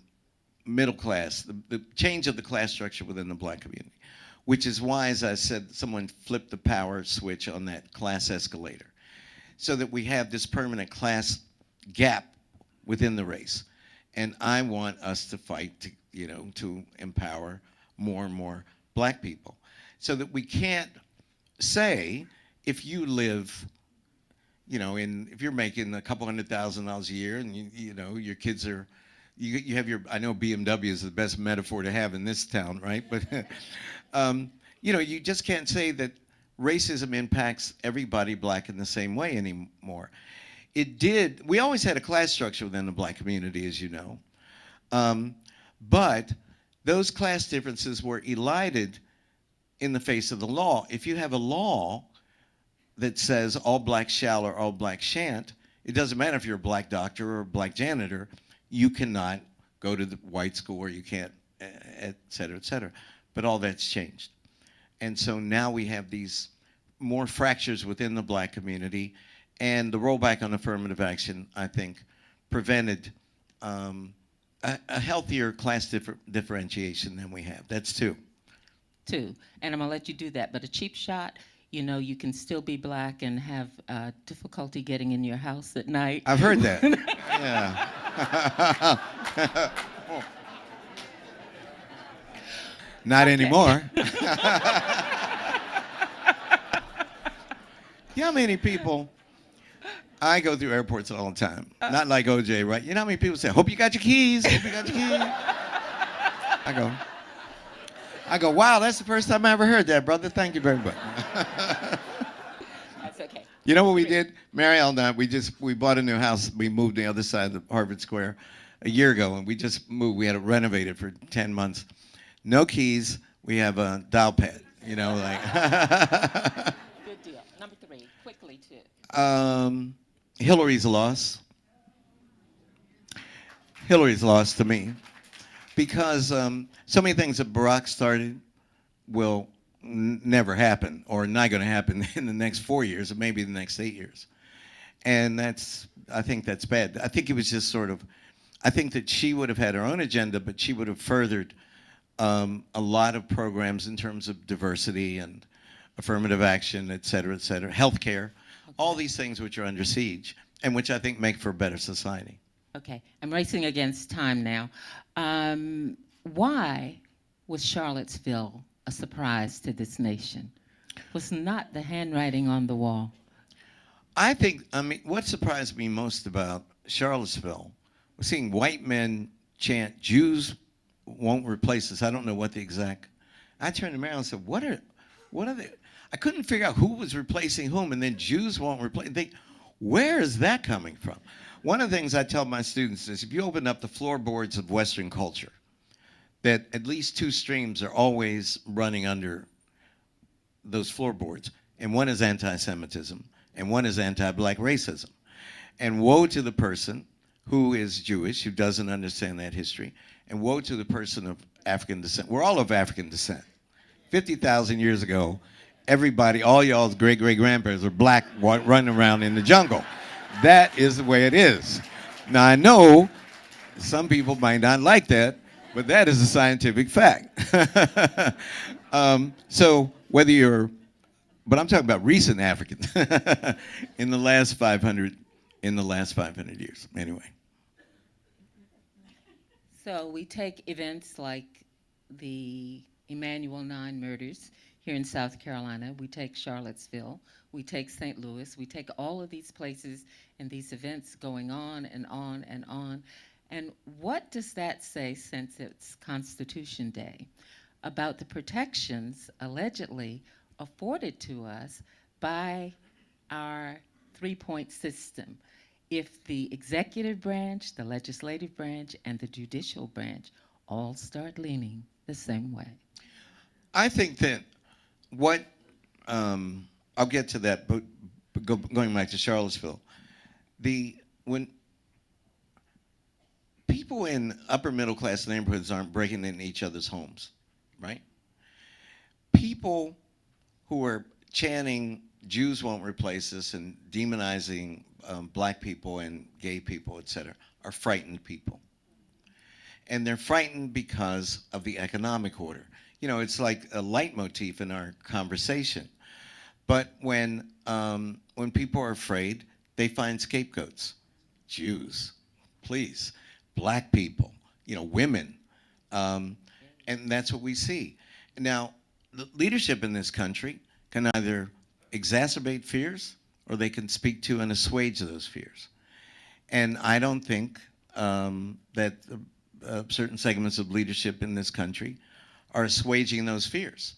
middle class, the change of the class structure within the black community, which is why, as I said, someone flipped the power switch on that class escalator, so that we have this permanent class gap within the race. And I want us to fight to, to empower more and more black people, so that we can't say, if you live, if you're making a couple $100,000 a year, and your kids are, you have your, I know BMW is the best metaphor to have in this town, right? But you just can't say that racism impacts everybody black in the same way anymore. It did. We always had a class structure within the black community, as you know, but those class differences were elided in the face of the law. If you have a law that says all blacks shall or all blacks shan't, it doesn't matter if you're a black doctor or a black janitor, you cannot go to the white school, or you can't, et cetera, et cetera. But all that's changed. And so now we have these more fractures within the black community, and the rollback on affirmative action, I think, prevented a healthier class differentiation than we have. That's two. Two, and I'm gonna let you do that, but a cheap shot, you can still be black and have difficulty getting in your house at night. I've heard that. Yeah. Not anymore. You know how many people, I go through airports all the time. Not like OJ, right? You know how many people say, "Hope you got your keys, hope you got your keys." I go, "Wow, that's the first time I ever heard that, brother. Thank you very much." That's okay. You know what we did? Marielle and I, we bought a new house. We moved to the other side of Harvard Square a year ago, and we just moved. We had it renovated for 10 months. No keys. We have a dial pad, Good deal. Number 3, quickly, too. Hillary's a loss. Hillary's a loss to me, because so many things that Barack started will never happen, or not going to happen in the next 4 years, or maybe the next 8 years. And I think that's bad. I think it was just I think that she would have had her own agenda, but she would have furthered a lot of programs in terms of diversity and affirmative action, et cetera, healthcare, all these things which are under siege, and which I think make for a better society. Okay, I'm racing against time now. Why was Charlottesville a surprise to this nation? Was not the handwriting on the wall? I mean, what surprised me most about Charlottesville was seeing white men chant, "Jews won't replace us." I don't know what the exact. I turned to Marilyn and said, what are they? I couldn't figure out who was replacing whom, and then Jews won't replace. Where is that coming from? One of the things I tell my students is, if you open up the floorboards of Western culture, that at least 2 streams are always running under those floorboards, and one is anti-Semitism, and one is anti-black racism. And woe to the person who is Jewish, who doesn't understand that history, and woe to the person of African descent. We're all of African descent. 50,000 years ago, everybody, all y'all's great-great-grandparents are black running around in the jungle. That is the way it is. Now, I know some people might not like that, but that is a scientific fact. So whether you're, but I'm talking about recent Africans in the last 500 years, anyway. So we take events like the Emanuel 9 murders here in South Carolina. We take Charlottesville. We take St. Louis. We take all of these places and these events going on and on and on. And what does that say, since it's Constitution Day, about the protections allegedly afforded to us by our 3-point system? If the executive branch, the legislative branch, and the judicial branch all start leaning the same way. I think that what I'll get to that, but going back to Charlottesville, when people in upper middle class neighborhoods aren't breaking into each other's homes, right? People who are chanting Jews won't replace us and demonizing black people and gay people, et cetera, are frightened people. And they're frightened because of the economic order. You know, it's like a leitmotif in our conversation. But when people are afraid, they find scapegoats. Jews, please, black people, women. And that's what we see. Now, the leadership in this country can either exacerbate fears or they can speak to and assuage those fears. And I don't think that certain segments of leadership in this country are assuaging those fears.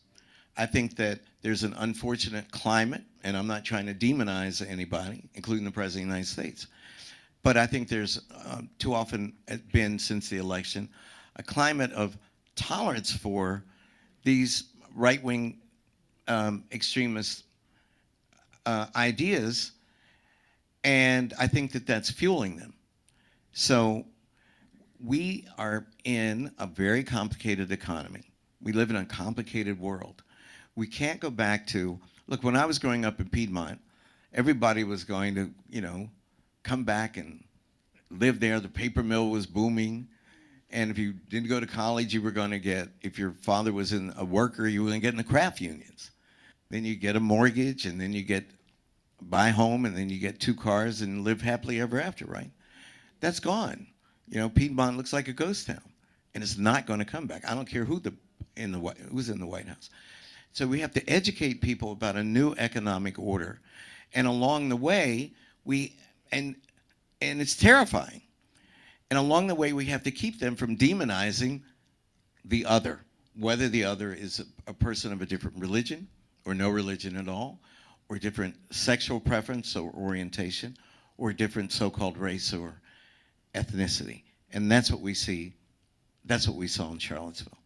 I think that there's an unfortunate climate, and I'm not trying to demonize anybody, including the President of the United States, but I think there's too often been, since the election, a climate of tolerance for these right-wing extremist ideas, and I think that that's fueling them. So we are in a very complicated economy. We live in a complicated world. We can't go back to, look, when I was growing up in Piedmont, everybody was going to, come back and live there. The paper mill was booming. And if you didn't go to college, you were going to get, if your father was a worker, you were going to get in the craft unions. Then you get a mortgage, and then you buy a home, and then you get 2 cars and live happily ever after, right? That's gone. Piedmont looks like a ghost town, and it's not going to come back. I don't care who's in the White House. So we have to educate people about a new economic order, and along the way, and it's terrifying. And along the way, we have to keep them from demonizing the other, whether the other is a person of a different religion or no religion at all, or different sexual preference or orientation, or different so-called race or ethnicity. And that's what we see. That's what we saw in Charlottesville.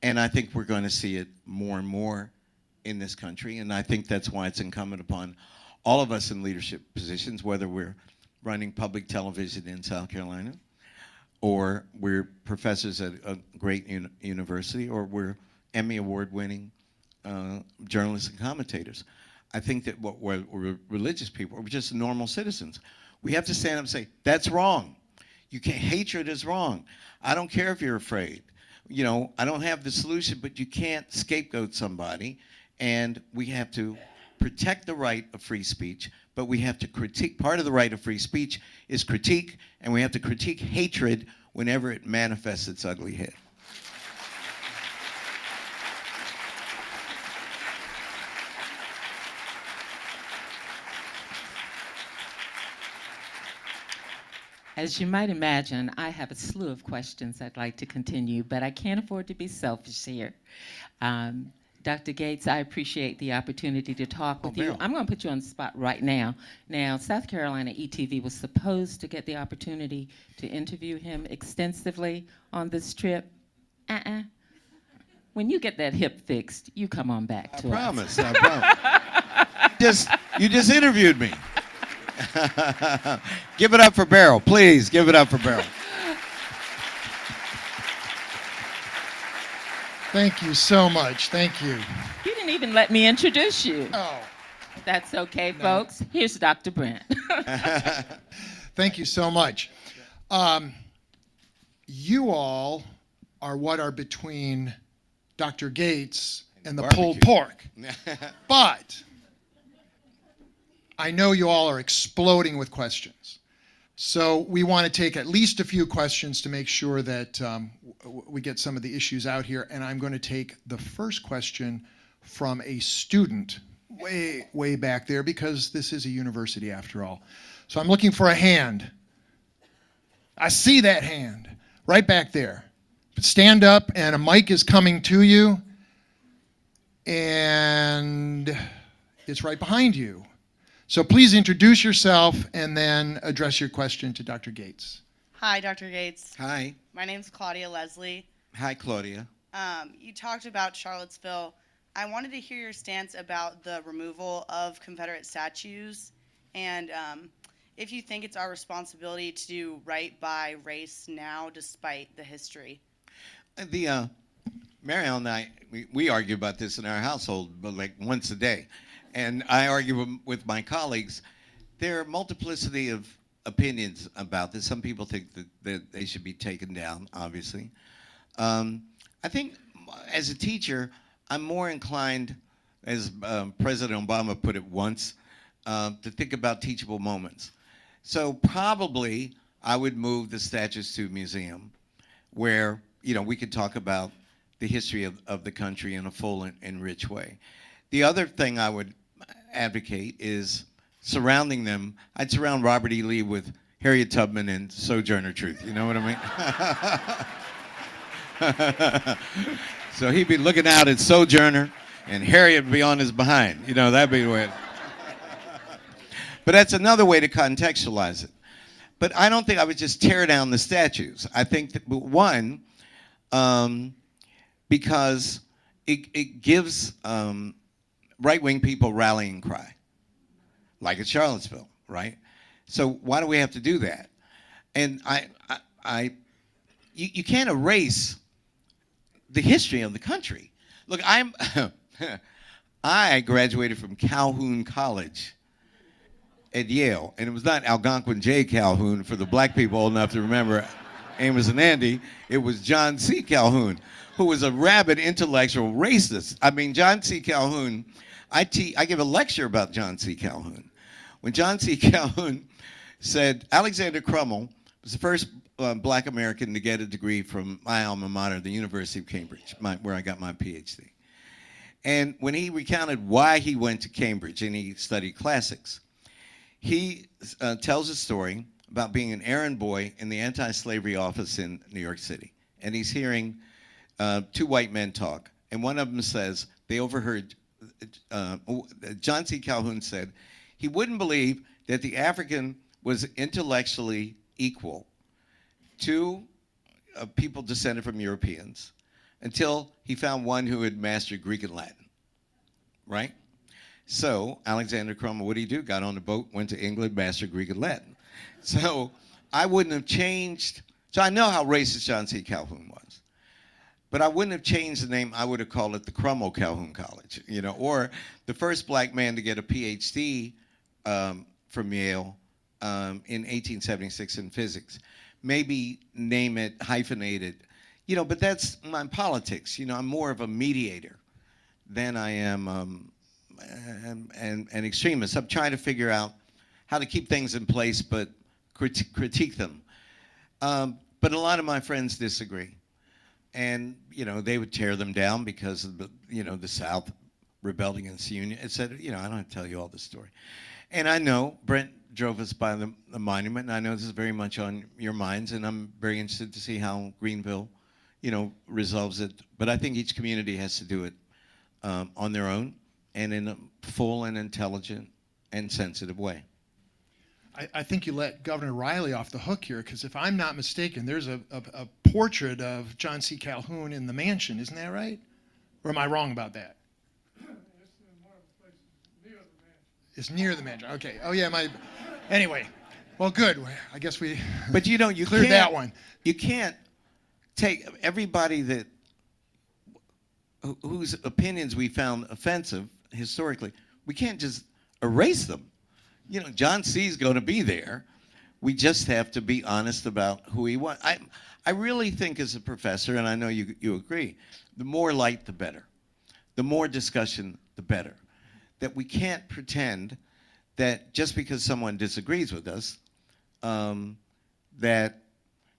And I think we're going to see it more and more in this country. And I think that's why it's incumbent upon all of us in leadership positions, whether we're running public television in South Carolina, or we're professors at a great university, or we're Emmy Award-winning journalists and commentators. I think that we're religious people, we're just normal citizens. We have to stand up and say, that's wrong. Hatred is wrong. I don't care if you're afraid. I don't have the solution, but you can't scapegoat somebody. And we have to protect the right of free speech, but we have to critique. Part of the right of free speech is critique, and we have to critique hatred whenever it manifests its ugly head. As you might imagine, I have a slew of questions I'd like to continue, but I can't afford to be selfish here. Dr. Gates, I appreciate the opportunity to talk with you. I'm going to put you on the spot right now. Now, South Carolina ETV was supposed to get the opportunity to interview him extensively on this trip. When you get that hip fixed, you come on back to us. I promise. You just interviewed me. Give it up for Beryl, please. Give it up for Beryl. Thank you so much. Thank you. You didn't even let me introduce you. Oh. That's okay, folks. Here's Dr. Brent. Thank you so much. You all are what are between Dr. Gates and the pulled pork. But I know you all are exploding with questions. So we want to take at least a few questions to make sure that we get some of the issues out here. And I'm going to take the first question from a student way back there, because this is a university after all. So I'm looking for a hand. I see that hand right back there. Stand up, and a mic is coming to you. And it's right behind you. So please introduce yourself and then address your question to Dr. Gates. Hi, Dr. Gates. Hi. My name's Claudia Leslie. Hi, Claudia. You talked about Charlottesville I wanted to hear your stance about the removal of Confederate statues, and if you think it's our responsibility to do right by race now, despite the history. Mariel and I, we argue about this in our household, but like once a day. And I argue with my colleagues. There are multiplicity of opinions about this. Some people think that they should be taken down, obviously. I think as a teacher, I'm more inclined, as President Obama put it once, to think about teachable moments. So probably I would move the statues to a museum where, we could talk about the history of the country in a full and rich way. The other thing I would advocate is surrounding them. I'd surround Robert E. Lee with Harriet Tubman and Sojourner Truth. You know what I mean? So he'd be looking out at Sojourner, and Harriet would be on his behind. That'd be the way. But that's another way to contextualize it. But I don't think I would just tear down the statues. I think that, one, because it gives right-wing people rallying cry, like at Charlottesville, right? So why do we have to do that? And you can't erase the history of the country. Look, I graduated from Calhoun College at Yale, and it was not Algonquin J. Calhoun for the black people old enough to remember Amos and Andy. It was John C. Calhoun, who was a rabid intellectual racist. I mean, John C. Calhoun, I give a lecture about John C. Calhoun. When John C. Calhoun said, Alexander Crummell was the first black American to get a degree from my alma mater, the University of Cambridge, where I got my PhD. And when he recounted why he went to Cambridge and he studied classics, he tells a story about being an errand boy in the anti-slavery office in New York City. And he's hearing two white men talk. And one of them says, they overheard, John C. Calhoun said, he wouldn't believe that the African was intellectually equal to people descended from Europeans until he found one who had mastered Greek and Latin, right? So Alexander Crummell, what did he do? Got on a boat, went to England, mastered Greek and Latin. So I wouldn't have changed. So I know how racist John C. Calhoun was. But I wouldn't have changed the name. I would have called it the Crummell Calhoun College, or the first black man to get a PhD from Yale in 1876 in physics. Maybe name it, hyphenate it, but that's my politics. I'm more of a mediator than I am an extremist. I'm trying to figure out how to keep things in place, but critique them. But a lot of my friends disagree. And, they would tear them down because of the South rebelled against the Union, et cetera. I don't have to tell you all this story. And I know Brent drove us by the monument, and I know this is very much on your minds, and I'm very interested to see how Greenville, resolves it. But I think each community has to do it on their own and in a full and intelligent and sensitive way. I think you let Governor Riley off the hook here, because if I'm not mistaken, there's a portrait of John C. Calhoun in the mansion. Isn't that right? Or am I wrong about that? It's near the mansion. Okay. Oh, yeah. Anyway. Well, good. I guess we But you cleared that one. You can't take everybody whose opinions we found offensive historically. We can't just erase them. John C. is going to be there. We just have to be honest about who he was. I really think as a professor, and I know you agree, the more light, the better. The more discussion, the better. That we can't pretend that just because someone disagrees with us, that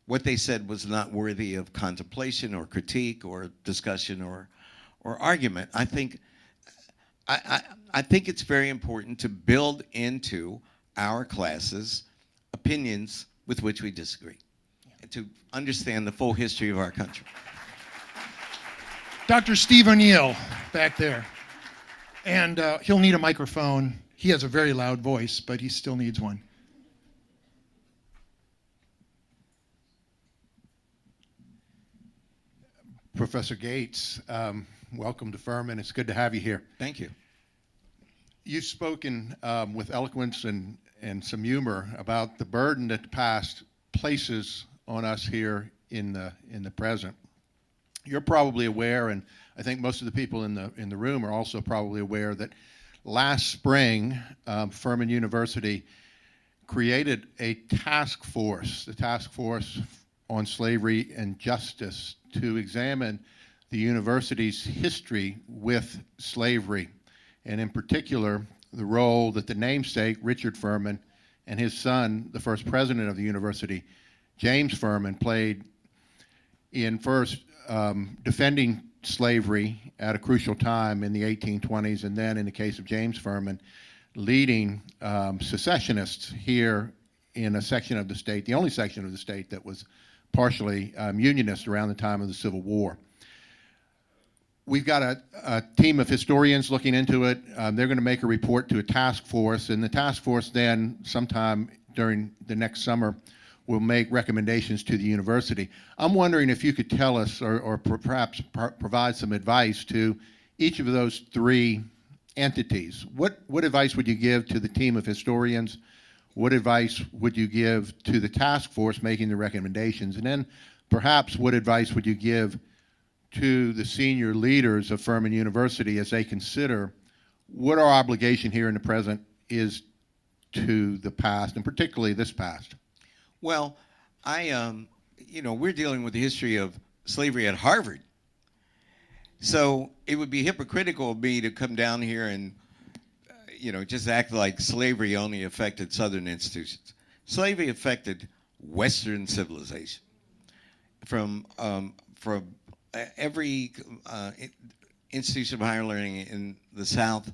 what they said was not worthy of contemplation or critique or discussion or argument. I think it's very important to build into our classes opinions with which we disagree, and to understand the full history of our country. Dr. Steve O'Neill back there. And he'll need a microphone. He has a very loud voice, but he still needs one. Professor Gates. Welcome to Furman. It's good to have you here. Thank you. You've spoken with eloquence and some humor about the burden that the past places on us here in the present. You're probably aware, and I think most of the people in the room are also probably aware, that last spring, Furman University created a task force, the Task Force on Slavery and Justice, to examine the university's history with slavery, and in particular, the role that the namesake, Richard Furman, and his son, the first president of the university, James Furman, played in first defending slavery at a crucial time in the 1820s, and then in the case of James Furman, leading secessionists here in a section of the state, the only section of the state that was partially unionist around the time of the Civil War. We've got a team of historians looking into it. They're going to make a report to a task force, and the task force then, sometime during the next summer, will make recommendations to the university. I'm wondering if you could tell us, or perhaps provide some advice to each of those three entities. What advice would you give to the team of historians? What advice would you give to the task force making the recommendations? And then perhaps what advice would you give to the senior leaders of Furman University as they consider what our obligation here in the present is to the past, and particularly this past? Well, we're dealing with the history of slavery at Harvard. So it would be hypocritical of me to come down here and, just act like slavery only affected Southern institutions. Slavery affected Western civilization. From every institution of higher learning in the South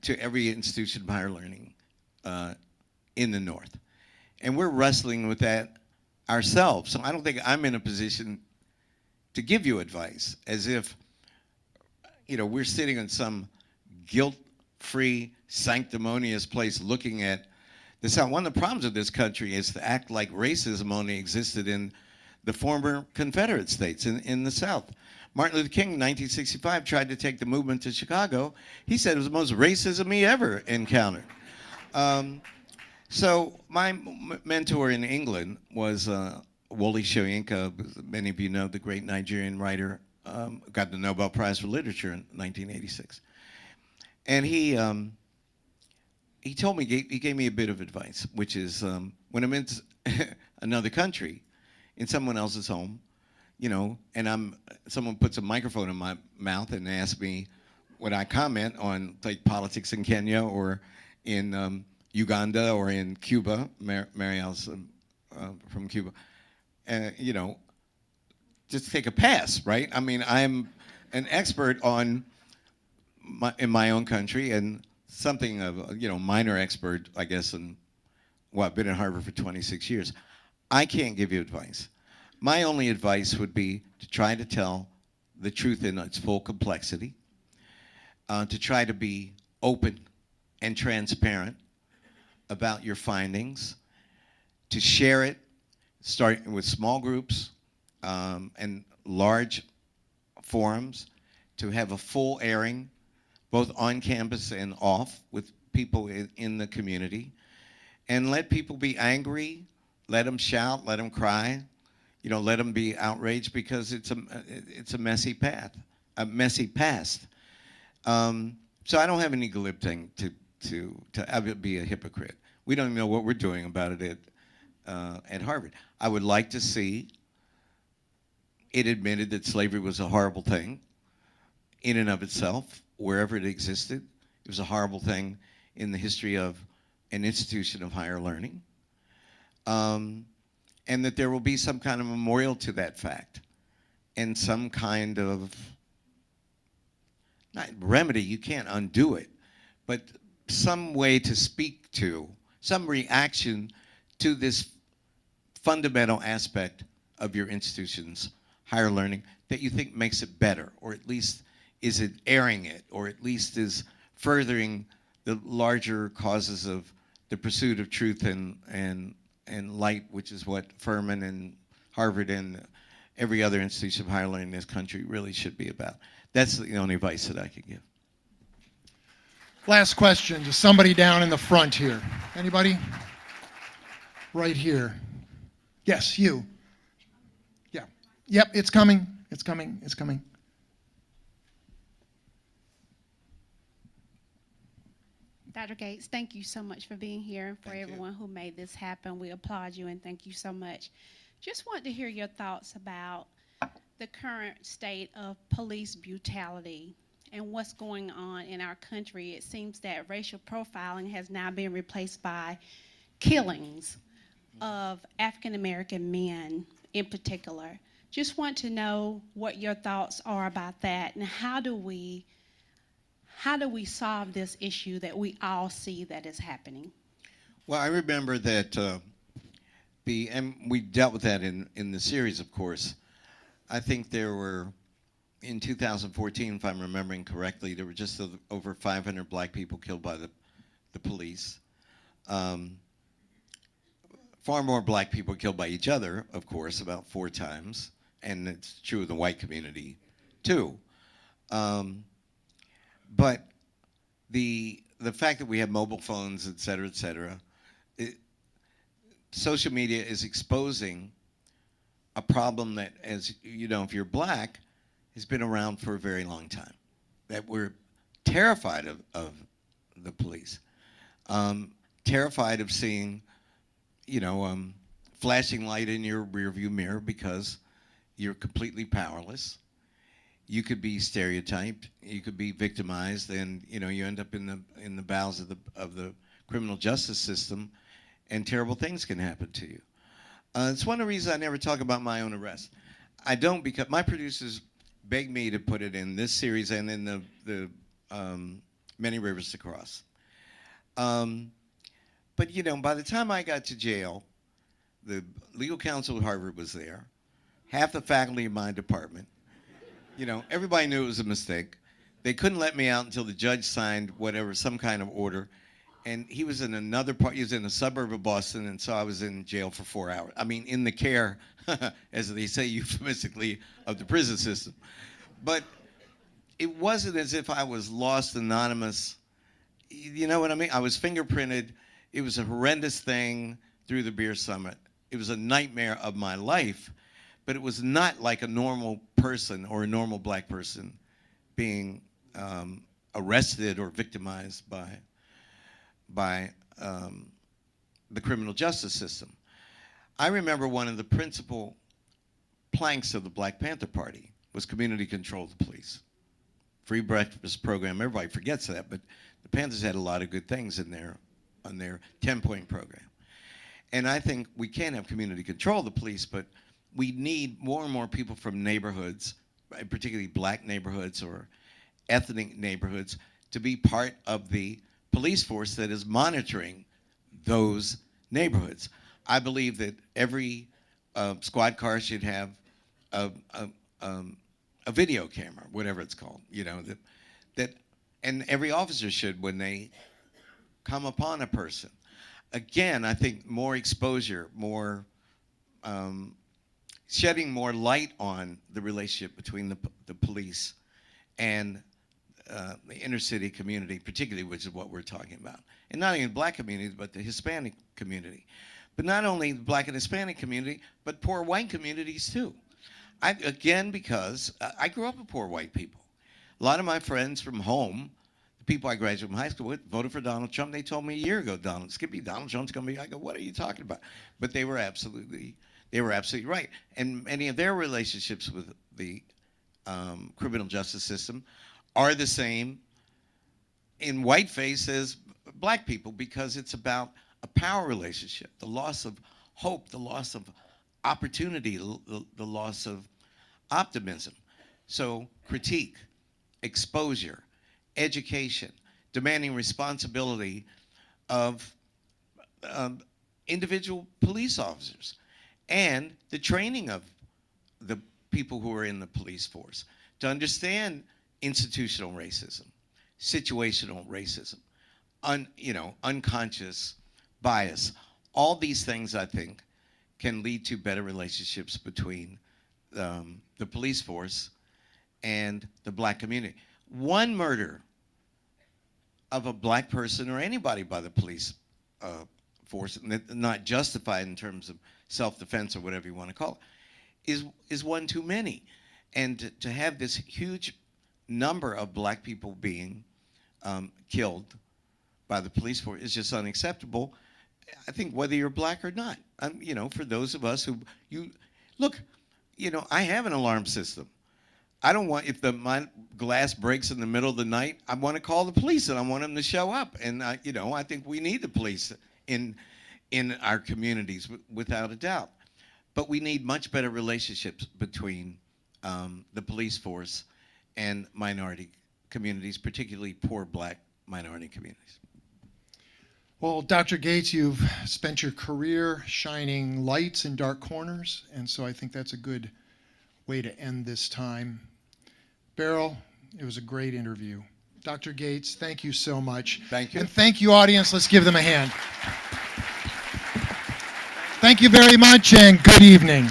to every institution of higher learning in the North. And we're wrestling with that ourselves. So I don't think I'm in a position to give you advice as if, we're sitting in some guilt-free, sanctimonious place looking at the South. One of the problems of this country is to act like racism only existed in the former Confederate states in the South. Martin Luther King in 1965 tried to take the movement to Chicago. He said it was the most racism he ever encountered. So my mentor in England was Wole Soyinka. Many of you know, the great Nigerian writer, got the Nobel Prize for Literature in 1986. And he told me, he gave me a bit of advice, which is when I'm in another country, in someone else's home, and someone puts a microphone in my mouth and asks me would I comment on like politics in Kenya or in Uganda or in Cuba. Mariel's from Cuba, just take a pass, right? I mean, I'm an expert in my own country, and something of a minor expert, I guess. I've been at Harvard for 26 years. I can't give you advice. My only advice would be to try to tell the truth in its full complexity, to try to be open and transparent about your findings, to share it, starting with small groups and large forums, to have a full airing, both on campus and off, with people in the community, and let people be angry, let them shout, let them cry, let them be outraged, because it's a messy path, a messy past. So I don't have any glib thing to be a hypocrite. We don't even know what we're doing about it at Harvard. I would like to see it admitted that slavery was a horrible thing in and of itself, wherever it existed. It was a horrible thing in the history of an institution of higher learning. And that there will be some kind of memorial to that fact and some kind of, not remedy, you can't undo it, but some way to speak to, some reaction to this fundamental aspect of your institution's higher learning that you think makes it better, or at least is it airing it, or at least is furthering the larger causes of the pursuit of truth and light, which is what Furman and Harvard and every other institution of higher learning in this country really should be about. That's the only advice that I could give. Last question to somebody down in the front here. Anybody? Right here. Yes, you. Yeah. Yep, it's coming. It's coming. It's coming. Dr. Gates, thank you so much for being here and for everyone who made this happen. We applaud you and thank you so much. Just want to hear your thoughts about the current state of police brutality and what's going on in our country. It seems that racial profiling has now been replaced by killings of African American men in particular. Just want to know what your thoughts are about that, and how do we solve this issue that we all see that is happening? Well, I remember that and we dealt with that in the series, of course. I think there were, in 2014, if I'm remembering correctly, there were just over 500 black people killed by the police. Far more black people killed by each other, of course, about 4 times. And it's true in the white community, too. But the fact that we have mobile phones, et cetera, social media is exposing a problem that, as you know, if you're black, has been around for a very long time. That we're terrified of the police, terrified of seeing, flashing light in your rearview mirror because you're completely powerless. You could be stereotyped, you could be victimized, and you end up in the bowels of the criminal justice system, and terrible things can happen to you. It's one of the reasons I never talk about my own arrest. I don't, because my producers begged me to put it in this series and in the Many Rivers to Cross. But by the time I got to jail, the legal counsel at Harvard was there, half the faculty in my department. Everybody knew it was a mistake. They couldn't let me out until the judge signed some kind of order. And he was in another part, he was in a suburb of Boston, and so I was in jail for 4 hours. I mean, in the care, as they say euphemistically, of the prison system. But it wasn't as if I was lost anonymous. You know what I mean? I was fingerprinted. It was a horrendous thing through the beer summit. It was a nightmare of my life. But it was not like a normal person or a normal black person being arrested or victimized by the criminal justice system. I remember one of the principal planks of the Black Panther Party was community control of the police. Free breakfast program, everybody forgets that, but the Panthers had a lot of good things on their 10-point program. And I think we can have community control of the police, but we need more and more people from neighborhoods, particularly black neighborhoods or ethnic neighborhoods, to be part of the police force that is monitoring those neighborhoods. I believe that every squad car should have a video camera, whatever it's called, and every officer should when they come upon a person. Again, I think more exposure, more shedding more light on the relationship between the police and the inner city community, particularly, which is what we're talking about. And not only the black community, but the Hispanic community. But not only the black and Hispanic community, but poor white communities too. Because I grew up with poor white people. A lot of my friends from home, the people I graduated from high school with, voted for Donald Trump. They told me a year ago, Donald Trump's going to be, I go, what are you talking about? But they were absolutely right. And many of their relationships with the criminal justice system are the same in whiteface as black people, because it's about a power relationship, the loss of hope, the loss of opportunity, the loss of optimism. So critique, exposure, education, demanding responsibility of individual police officers, and the training of the people who are in the police force to understand institutional racism, situational racism, unconscious bias. All these things, I think, can lead to better relationships between the police force and the black community. One murder of a black person or anybody by the police force, not justified in terms of self-defense or whatever you want to call it, is one too many. And to have this huge number of black people being killed by the police force is just unacceptable. I think whether you're black or not, you know, for those of us who, look, you know, I have an alarm system. I don't want, if my glass breaks in the middle of the night, I want to call the police and I want them to show up. And, you know, I think we need the police in our communities without a doubt. But we need much better relationships between the police force and minority communities, particularly poor black minority communities. Well, Dr. Gates, you've spent your career shining lights in dark corners, and so I think that's a good way to end this time. Beryl, it was a great interview. Dr. Gates, thank you so much. Thank you. And thank you, audience. Let's give them a hand. Thank you very much, and good evening.